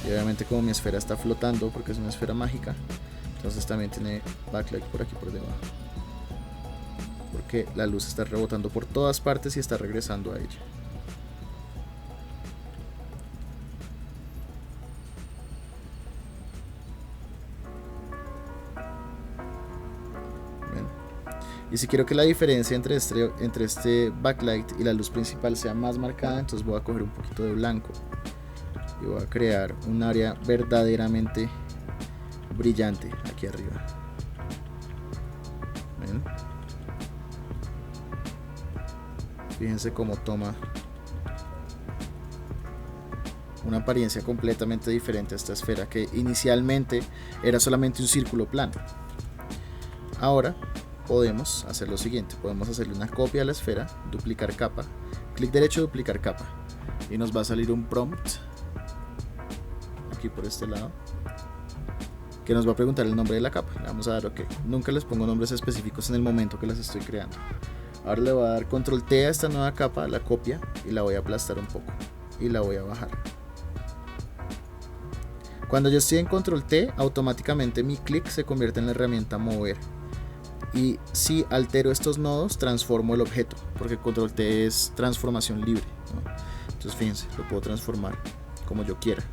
Y obviamente, como mi esfera está flotando porque es una esfera mágica, entonces también tiene backlight por aquí por debajo, porque la luz está rebotando por todas partes y está regresando a ella. ¿Ven? Y si quiero que la diferencia entre este backlight y la luz principal sea más marcada, entonces voy a coger un poquito de blanco y voy a crear un área verdaderamente brillante aquí arriba. ¿Ven? Fíjense cómo toma una apariencia completamente diferente a esta esfera que inicialmente era solamente un círculo plano. Ahora podemos hacer lo siguiente: podemos hacerle una copia a la esfera, duplicar capa, clic derecho, duplicar capa, y nos va a salir un prompt aquí por este lado que nos va a preguntar el nombre de la capa. Le vamos a dar OK. Nunca les pongo nombres específicos en el momento que las estoy creando. Ahora le voy a dar control T a esta nueva capa, la copia, y la voy a aplastar un poco y la voy a bajar. Cuando yo estoy en control T, automáticamente mi clic se convierte en la herramienta mover, y si altero estos nodos transformo el objeto, porque control T es transformación libre, ¿no? Entonces fíjense, lo puedo transformar como yo quiera.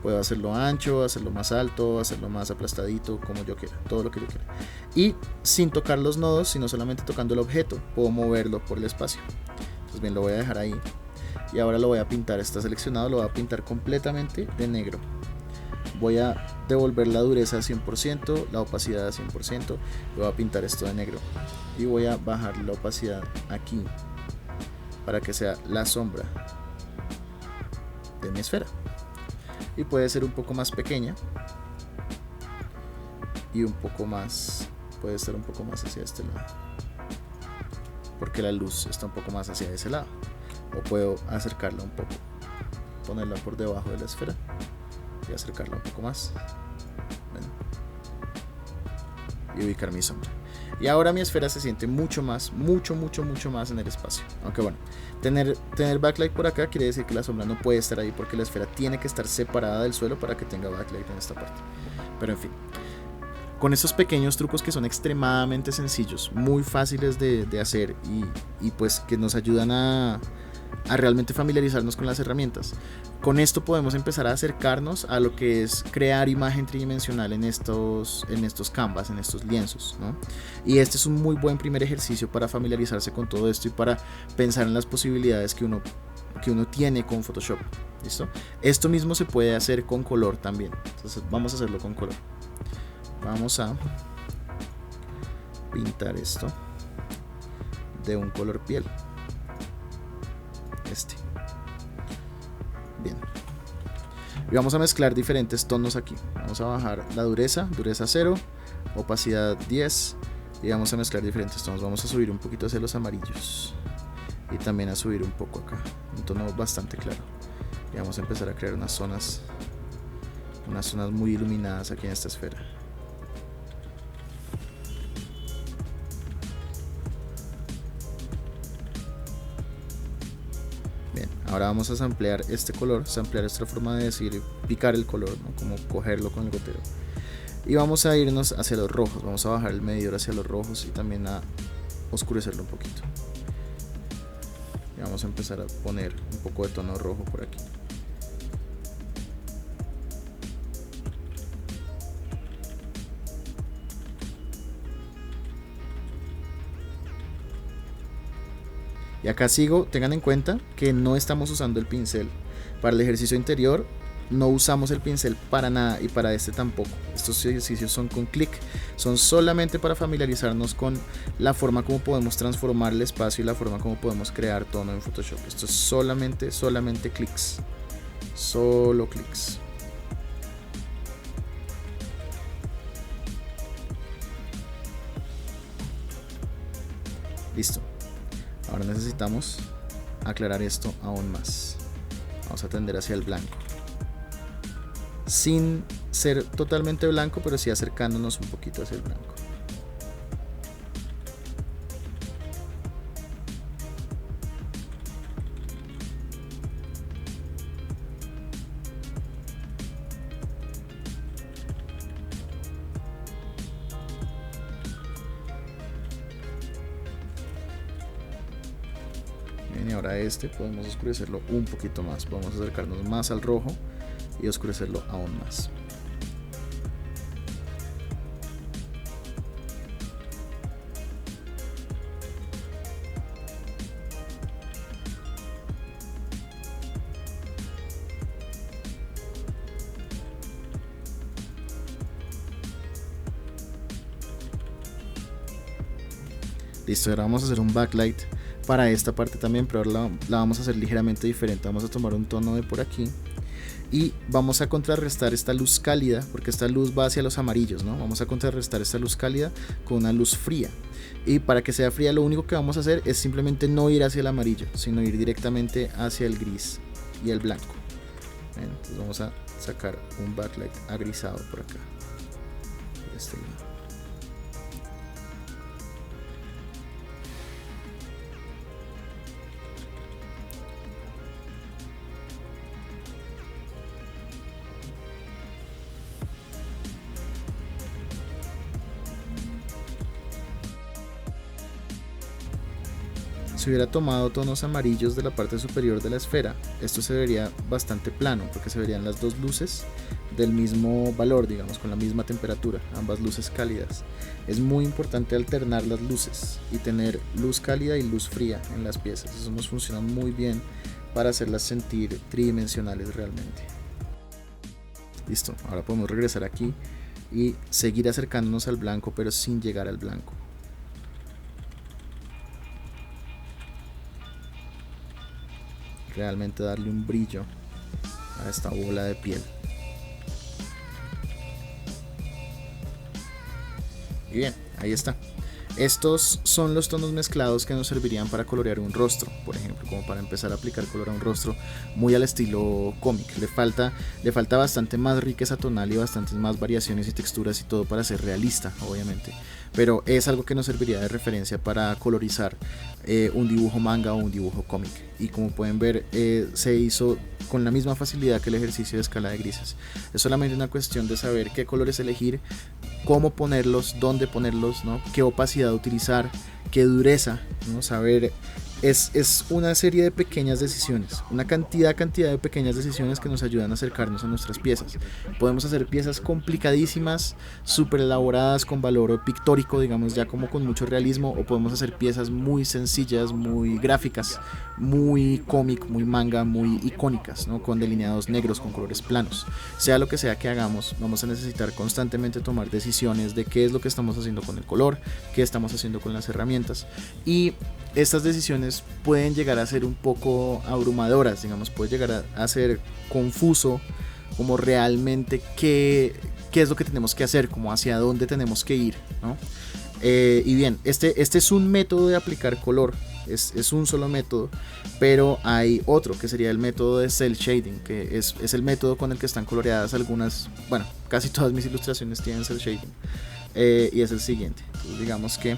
Puedo hacerlo ancho, hacerlo más alto, hacerlo más aplastadito, como yo quiera, todo lo que yo quiera. Y sin tocar los nodos, sino solamente tocando el objeto, puedo moverlo por el espacio. Entonces bien, lo voy a dejar ahí. Y ahora lo voy a pintar, está seleccionado, lo voy a pintar completamente de negro. Voy a devolver la dureza a 100%, la opacidad a 100%, y voy a pintar esto de negro. y voy a bajar la opacidad aquí para que sea la sombra de mi esfera, y puede ser un poco más pequeña y un poco más, puede estar un poco más hacia este lado porque la luz está un poco más hacia ese lado, o puedo acercarla un poco, ponerla por debajo de la esfera y acercarla un poco más. Bueno, y ubicar mi sombra. Y ahora mi esfera se siente mucho más en el espacio. Aunque bueno, tener backlight por acá quiere decir que la sombra no puede estar ahí, porque la esfera tiene que estar separada del suelo para que tenga backlight en esta parte. Pero en fin, con estos pequeños trucos que son extremadamente sencillos, muy fáciles de hacer, y pues que nos ayudan a realmente familiarizarnos con las herramientas. Con esto podemos empezar a acercarnos a lo que es crear imagen tridimensional en estos canvas, en estos lienzos, ¿no? Y este es un muy buen primer ejercicio para familiarizarse con todo esto y para pensar en las posibilidades que uno tiene con Photoshop. ¿Listo? Esto mismo se puede hacer con color también. Entonces vamos a hacerlo con color. Vamos a pintar esto de un color piel. Bien, y vamos a mezclar diferentes tonos aquí. Vamos a bajar la dureza 0, opacidad 10, y vamos a mezclar diferentes tonos. Vamos a subir un poquito hacia los amarillos y también a subir un poco acá, un tono bastante claro, y vamos a empezar a crear unas zonas muy iluminadas aquí en esta esfera. Ahora vamos a samplear este color, samplear esta forma de decir picar el color, ¿no? Como cogerlo con el gotero. Y vamos a irnos hacia los rojos, vamos a bajar el medidor hacia los rojos y también a oscurecerlo un poquito. Y vamos a empezar a poner un poco de tono rojo por aquí. Y acá sigo, tengan en cuenta que no estamos usando el pincel. Para el ejercicio interior no usamos el pincel para nada, y para este tampoco. Estos ejercicios son con clic, son solamente para familiarizarnos con la forma como podemos transformar el espacio y la forma como podemos crear tono en Photoshop. Esto es solamente clics, solo clics. Listo. Ahora necesitamos aclarar esto aún más. Vamos a tender hacia el blanco, sin ser totalmente blanco, pero sí acercándonos un poquito hacia el blanco. Y ahora podemos oscurecerlo un poquito más, podemos acercarnos más al rojo y oscurecerlo aún más. Listo, ahora vamos a hacer un backlight para esta parte también, pero ahora la vamos a hacer ligeramente diferente. Vamos a tomar un tono de por aquí y vamos a contrarrestar esta luz cálida, porque esta luz va hacia los amarillos, ¿no? Vamos a contrarrestar esta luz cálida con una luz fría, y para que sea fría lo único que vamos a hacer es simplemente no ir hacia el amarillo, sino ir directamente hacia el gris y el blanco. Bien, entonces vamos a sacar un backlight agrisado por acá, de este lado. Si hubiera tomado tonos amarillos de la parte superior de la esfera, esto se vería bastante plano, porque se verían las dos luces del mismo valor, digamos, con la misma temperatura, ambas luces cálidas. Es muy importante alternar las luces y tener luz cálida y luz fría en las piezas. Eso nos funciona muy bien para hacerlas sentir tridimensionales realmente. Listo, ahora podemos regresar aquí y seguir acercándonos al blanco, pero sin llegar al blanco. realmente darle un brillo a esta bola de piel. Y bien, ahí está. Estos son los tonos mezclados que nos servirían para colorear un rostro, por ejemplo, como para empezar a aplicar color a un rostro muy al estilo cómic. Le falta bastante más riqueza tonal y bastantes más variaciones y texturas y todo para ser realista, obviamente. Pero es algo que nos serviría de referencia para colorizar un dibujo manga o un dibujo cómic. Y como pueden ver, se hizo con la misma facilidad que el ejercicio de escala de grises. Es solamente una cuestión de saber qué colores elegir, cómo ponerlos, dónde ponerlos, ¿no? Qué opacidad utilizar, qué dureza, ¿no? Saber, es una serie de pequeñas decisiones, una cantidad de pequeñas decisiones que nos ayudan a acercarnos a nuestras piezas. Podemos hacer piezas complicadísimas, súper elaboradas con valor pictórico, digamos ya como con mucho realismo, o podemos hacer piezas muy sencillas, muy gráficas, muy cómic, muy manga, muy icónicas, ¿no? Con delineados negros, con colores planos. Sea lo que sea que hagamos, vamos a necesitar constantemente tomar decisiones de qué es lo que estamos haciendo con el color, qué estamos haciendo con las herramientas, y estas decisiones pueden llegar a ser un poco abrumadoras, digamos, puede llegar a ser confuso como realmente qué es lo que tenemos que hacer, como hacia dónde tenemos que ir, ¿no? Y bien, este es un método de aplicar color, es un solo método, pero hay otro que sería el método de cel shading, que es el método con el que están coloreadas algunas, bueno, casi todas mis ilustraciones tienen cel shading, y es el siguiente. Entonces, digamos que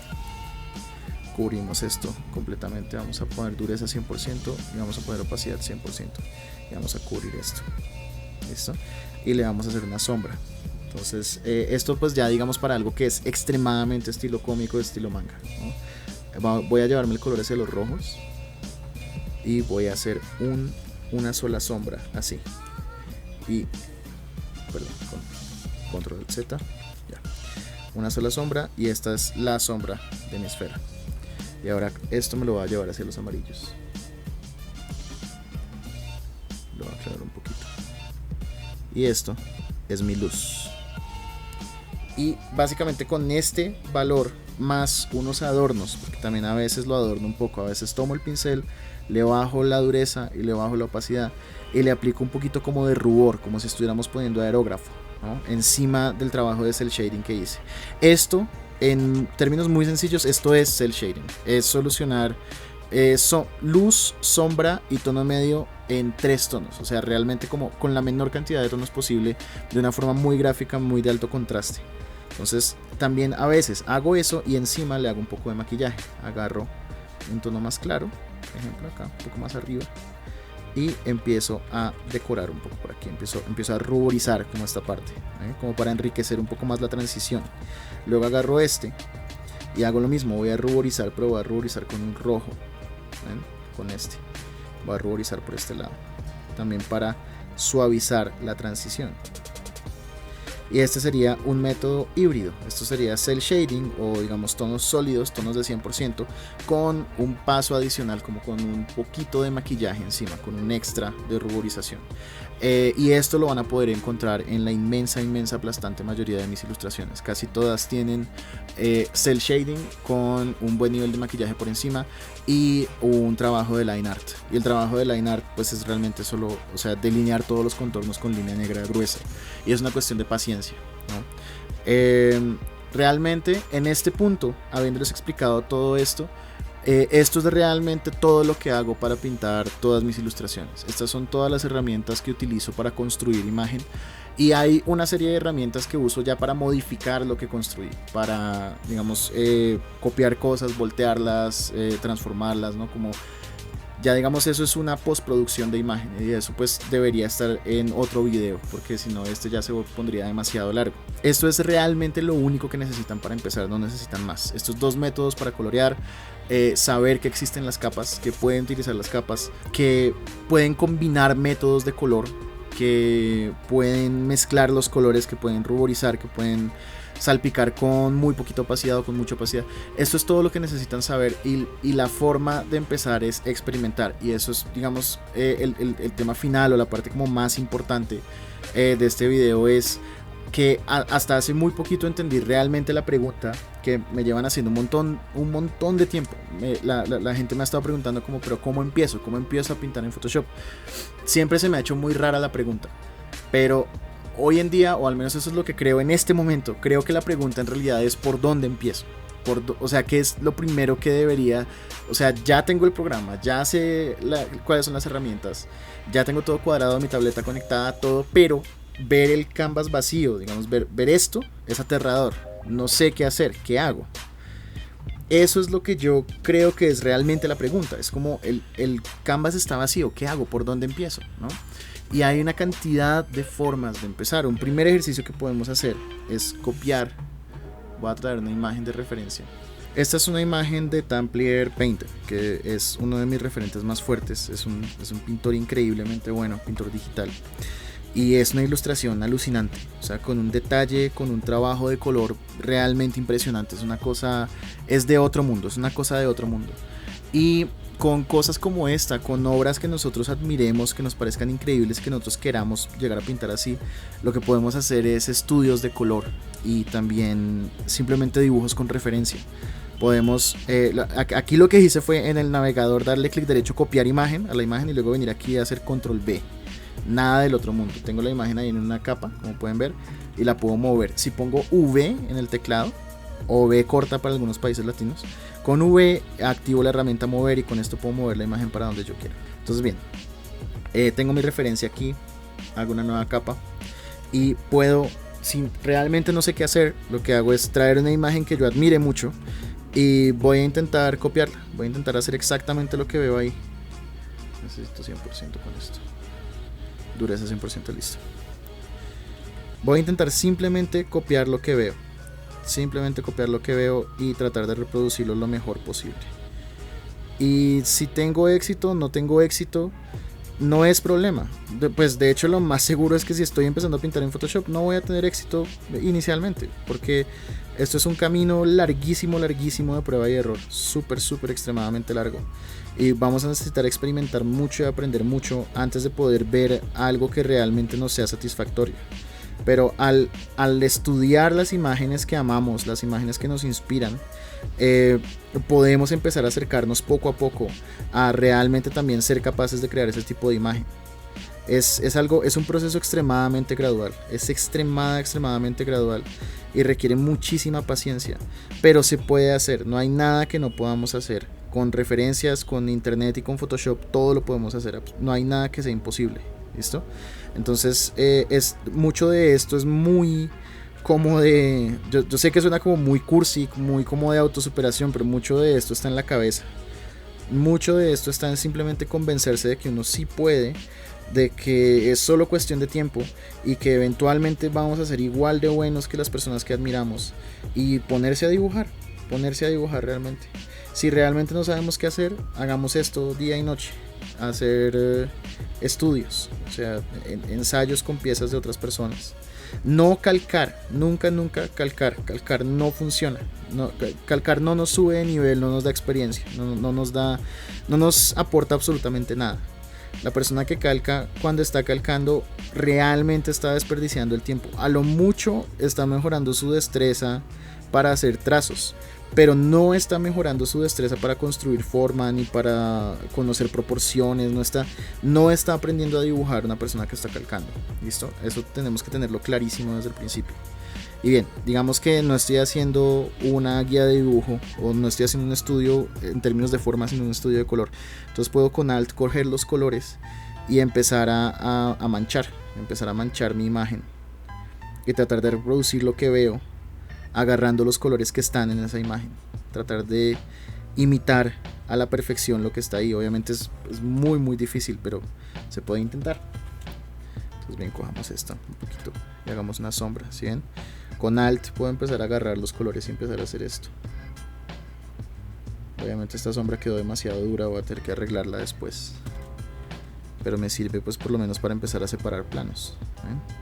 cubrimos esto completamente, vamos a poner dureza 100% y vamos a poner opacidad 100% y vamos a cubrir esto, ¿listo? Y le vamos a hacer una sombra. Entonces esto pues ya digamos para algo que es extremadamente estilo cómico, estilo manga, ¿no? Voy a llevarme el color hacia los rojos y voy a hacer una sola sombra así y perdón, con control Z, ya, una sola sombra, y esta es la sombra de mi esfera. Y ahora esto me lo va a llevar hacia los amarillos. Lo voy a aclarar un poquito. Y esto es mi luz. Y básicamente con este valor más unos adornos, porque también a veces lo adorno un poco, a veces tomo el pincel, le bajo la dureza y le bajo la opacidad y le aplico un poquito como de rubor, como si estuviéramos poniendo aerógrafo, ¿no? Encima del trabajo de cel shading que hice. Esto, en términos muy sencillos, esto es cel shading, es solucionar luz, sombra y tono medio en 3 tonos, o sea, realmente como con la menor cantidad de tonos posible, de una forma muy gráfica, muy de alto contraste. Entonces también a veces hago eso y encima le hago un poco de maquillaje, agarro un tono más claro, por ejemplo acá, un poco más arriba, y empiezo a decorar un poco por aquí, empiezo a ruborizar como esta parte, como para enriquecer un poco más la transición. Luego agarro este y hago lo mismo, voy a ruborizar, pero voy a ruborizar con un rojo, ¿ven? Con este voy a ruborizar por este lado, también para suavizar la transición. Y este sería un método híbrido. Esto sería cel shading, o digamos tonos sólidos, tonos de 100%, con un paso adicional, como con un poquito de maquillaje encima, con un extra de ruborización. Y esto lo van a poder encontrar en la inmensa, aplastante mayoría de mis ilustraciones. Casi todas tienen cel shading con un buen nivel de maquillaje por encima y un trabajo de line art. Y el trabajo de line art pues es realmente solo, o sea, delinear todos los contornos con línea negra gruesa. Y es una cuestión de paciencia, ¿no? Realmente en este punto, habiéndoles explicado todo esto, esto es realmente todo lo que hago para pintar todas mis ilustraciones. Estas son todas las herramientas que utilizo para construir imagen, y hay una serie de herramientas que uso ya para modificar lo que construí, para, digamos, copiar cosas, voltearlas, transformarlas, ¿no? Como ya digamos, eso es una postproducción de imagen, y eso pues debería estar en otro video, porque si no este ya se pondría demasiado largo. Esto es realmente lo único que necesitan para empezar, no necesitan más. Estos 2 métodos para colorear, saber que existen las capas, que pueden utilizar las capas, que pueden combinar métodos de color, que pueden mezclar los colores, que pueden ruborizar, que pueden salpicar con muy poquita opacidad o con mucha opacidad. Esto es todo lo que necesitan saber, y la forma de empezar es experimentar, y eso es, digamos, el tema final, o la parte como más importante de este video, es que hasta hace muy poquito entendí realmente la pregunta que me llevan haciendo un montón de tiempo. La gente me ha estado preguntando como, pero ¿cómo empiezo? ¿Cómo empiezo a pintar en Photoshop? Siempre se me ha hecho muy rara la pregunta, pero hoy en día, o al menos eso es lo que creo en este momento, creo que la pregunta en realidad es ¿por dónde empiezo? O sea, ¿qué es lo primero que debería? O sea, ya tengo el programa, ya sé cuáles son las herramientas, ya tengo todo cuadrado, mi tableta conectada, todo, pero ver el canvas vacío, digamos, ver esto es aterrador. No sé qué hacer, ¿qué hago? Eso es lo que yo creo que es realmente la pregunta. Es como el canvas está vacío, ¿qué hago? ¿Por dónde empiezo? ¿No? Y hay una cantidad de formas de empezar. Un primer ejercicio que podemos hacer es copiar. Voy a traer una imagen de referencia. Esta es una imagen de Templier Painter, que es uno de mis referentes más fuertes. Es un pintor increíblemente bueno, pintor digital. Y es una ilustración alucinante, o sea, con un detalle, con un trabajo de color realmente impresionante. Es una cosa, es de otro mundo, es una cosa de otro mundo. Y con cosas como esta, con obras que nosotros admiremos, que nos parezcan increíbles, que nosotros queramos llegar a pintar así, lo que podemos hacer es estudios de color y también simplemente dibujos con referencia. Podemos, aquí lo que hice fue en el navegador darle clic derecho, copiar imagen a la imagen y luego venir aquí a hacer control V. Nada del otro mundo. Tengo la imagen ahí en una capa, como pueden ver, y la puedo mover. Si pongo V en el teclado, o V corta para algunos países latinos, con V activo la herramienta mover y con esto puedo mover la imagen para donde yo quiera. Entonces bien, tengo mi referencia aquí, hago una nueva capa y puedo, si realmente no sé qué hacer, lo que hago es traer una imagen que yo admire mucho y voy a intentar copiarla. Voy a intentar hacer exactamente lo que veo ahí. Necesito 100% con esto. Dureza 100%, listo. Voy a intentar simplemente copiar lo que veo. Simplemente copiar lo que veo y tratar de reproducirlo lo mejor posible. Y si tengo éxito, no tengo éxito, no es problema. Pues de hecho lo más seguro es que si estoy empezando a pintar en Photoshop no voy a tener éxito inicialmente, porque esto es un camino larguísimo de prueba y error, súper extremadamente largo, y vamos a necesitar experimentar mucho y aprender mucho antes de poder ver algo que realmente nos sea satisfactorio. Pero al estudiar las imágenes que amamos, las imágenes que nos inspiran, podemos empezar a acercarnos poco a poco a realmente también ser capaces de crear ese tipo de imagen. Es un proceso extremadamente gradual, es extremadamente gradual y requiere muchísima paciencia, pero se puede hacer. No hay nada que no podamos hacer. Con referencias, con internet y con Photoshop, todo lo podemos hacer. No hay nada que sea imposible. ¿Listo? Entonces, mucho de esto es muy como de... Yo sé que suena como muy cursi, muy como de autosuperación, pero mucho de esto está en la cabeza. Mucho de esto está en simplemente convencerse de que uno sí puede, de que es solo cuestión de tiempo y que eventualmente vamos a ser igual de buenos que las personas que admiramos, y ponerse a dibujar realmente. Si realmente no sabemos qué hacer, hagamos esto día y noche. Hacer estudios, o sea, ensayos con piezas de otras personas. No calcar, nunca calcar no funciona. Calcar no nos sube de nivel, no nos da experiencia, no nos aporta absolutamente nada. La persona que calca, cuando está calcando, realmente está desperdiciando el tiempo. A lo mucho está mejorando su destreza para hacer trazos, pero no está mejorando su destreza para construir forma ni para conocer proporciones. No está aprendiendo a dibujar una persona que está calcando. ¿Listo? Eso tenemos que tenerlo clarísimo desde el principio. Y bien, digamos que no estoy haciendo una guía de dibujo o no estoy haciendo un estudio en términos de forma, sino un estudio de color. Entonces puedo con Alt coger los colores y empezar a manchar mi imagen y tratar de reproducir lo que veo, agarrando los colores que están en esa imagen, tratar de imitar a la perfección lo que está ahí. Obviamente es muy difícil, pero se puede intentar. Entonces bien, cojamos esto un poquito y hagamos una sombra, ¿sí ven? Con Alt puedo empezar a agarrar los colores y empezar a hacer esto. Obviamente esta sombra quedó demasiado dura, voy a tener que arreglarla después, pero me sirve pues por lo menos para empezar a separar planos, ¿eh?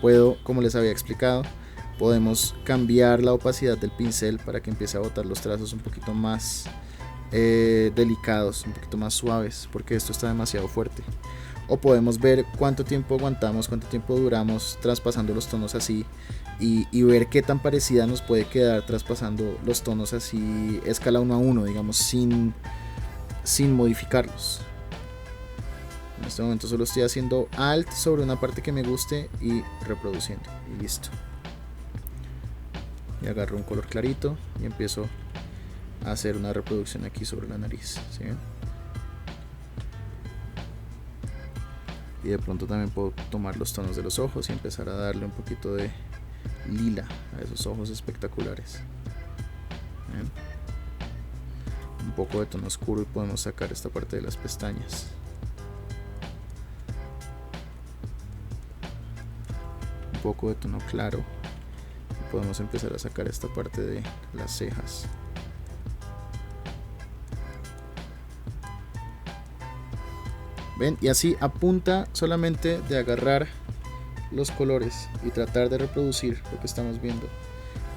Puedo, como les había explicado, podemos cambiar la opacidad del pincel para que empiece a botar los trazos un poquito más delicados, un poquito más suaves, porque esto está demasiado fuerte. O podemos ver cuánto tiempo aguantamos, cuánto tiempo duramos traspasando los tonos así, y ver qué tan parecida nos puede quedar traspasando los tonos así, escala 1 a 1, digamos, sin modificarlos. En este momento solo estoy haciendo Alt sobre una parte que me guste y reproduciendo, y listo. Y agarro un color clarito y empiezo a hacer una reproducción aquí sobre la nariz, ¿sí? Y de pronto también puedo tomar los tonos de los ojos y empezar a darle un poquito de lila a esos ojos espectaculares. ¿Bien? Un poco de tono oscuro y podemos sacar esta parte de las pestañas. Un poco de tono claro y podemos empezar a sacar esta parte de las cejas. ¿Ven? Y así a punta solamente de agarrar los colores y tratar de reproducir lo que estamos viendo,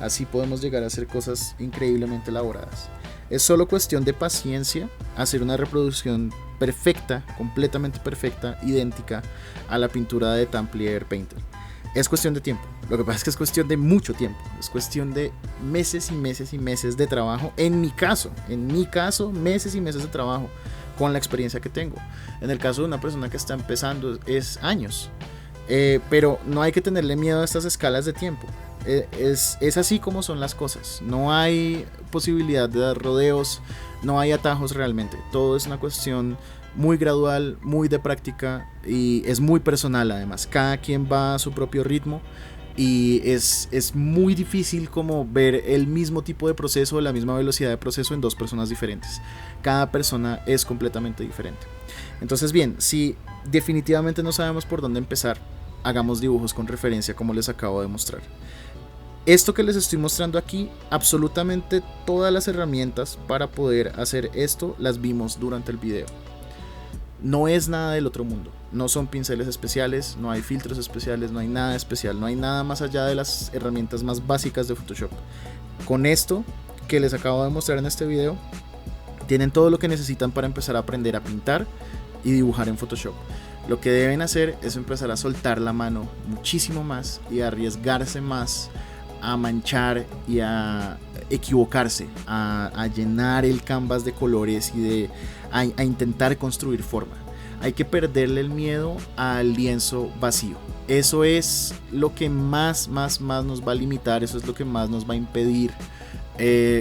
así podemos llegar a hacer cosas increíblemente elaboradas. Es solo cuestión de paciencia hacer una reproducción perfecta, completamente perfecta, idéntica a la pintura de Templier Painter. Es cuestión de tiempo. Lo que pasa es que es cuestión de mucho tiempo. Es cuestión de meses y meses y meses de trabajo. En mi caso, meses y meses de trabajo con la experiencia que tengo. En el caso de una persona que está empezando es años. Pero no hay que tenerle miedo a estas escalas de tiempo. Es así como son las cosas. No hay posibilidad de dar rodeos, no hay atajos realmente. Todo es una cuestión muy gradual, muy de práctica, y es muy personal además. Cada quien va a su propio ritmo y es muy difícil como ver el mismo tipo de proceso, la misma velocidad de proceso en dos personas diferentes. Cada persona es completamente diferente. Entonces bien, si definitivamente no sabemos por dónde empezar, hagamos dibujos con referencia como les acabo de mostrar. Esto que les estoy mostrando aquí, absolutamente todas las herramientas para poder hacer esto las vimos durante el video. No es nada del otro mundo, no son pinceles especiales, no hay filtros especiales, no hay nada especial, no hay nada más allá de las herramientas más básicas de Photoshop. Con esto que les acabo de mostrar en este video, tienen todo lo que necesitan para empezar a aprender a pintar y dibujar en Photoshop. Lo que deben hacer es empezar a soltar la mano muchísimo más y a arriesgarse más a manchar y a equivocarse, a llenar el canvas de colores y a intentar construir forma. Hay que perderle el miedo al lienzo vacío. Eso es lo que más nos va a limitar, eso es lo que más nos va a impedir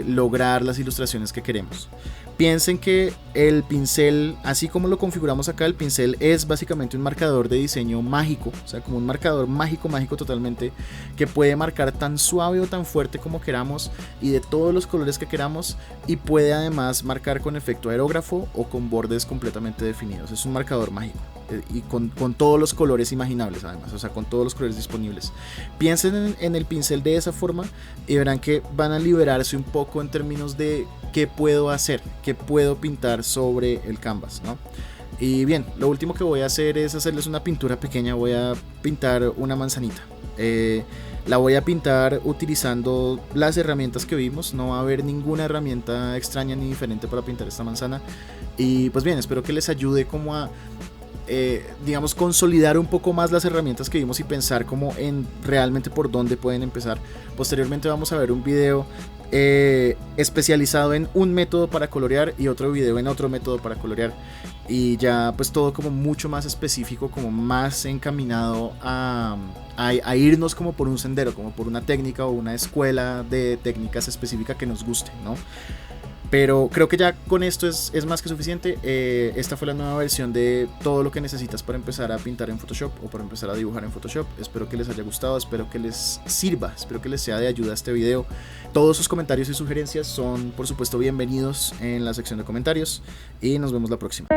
lograr las ilustraciones que queremos. Piensen que el pincel, así como lo configuramos acá, el pincel es básicamente un marcador de diseño mágico, o sea, como un marcador mágico totalmente, que puede marcar tan suave o tan fuerte como queramos y de todos los colores que queramos, y puede además marcar con efecto aerógrafo o con bordes completamente definidos. Es un marcador mágico y con todos los colores imaginables además, o sea, con todos los colores disponibles. Piensen en el pincel de esa forma y verán que van a liberarse un poco en términos de qué puedo hacer, qué puedo pintar sobre el canvas, ¿no? Y bien, lo último que voy a hacer es hacerles una pintura pequeña. Voy a pintar una manzanita. La voy a pintar utilizando las herramientas que vimos. No va a haber ninguna herramienta extraña ni diferente para pintar esta manzana. Y pues bien, espero que les ayude como a digamos, consolidar un poco más las herramientas que vimos y pensar como en realmente por dónde pueden empezar. Posteriormente vamos a ver un video especializado en un método para colorear y otro video en otro método para colorear, y ya pues todo como mucho más específico, como más encaminado a irnos como por un sendero, como por una técnica o una escuela de técnicas específica que nos guste, ¿no? Pero creo que ya con esto es más que suficiente. Esta fue la nueva versión de todo lo que necesitas para empezar a pintar en Photoshop o para empezar a dibujar en Photoshop. Espero que les haya gustado, espero que les sirva, espero que les sea de ayuda este video. Todos sus comentarios y sugerencias son por supuesto bienvenidos en la sección de comentarios y nos vemos la próxima.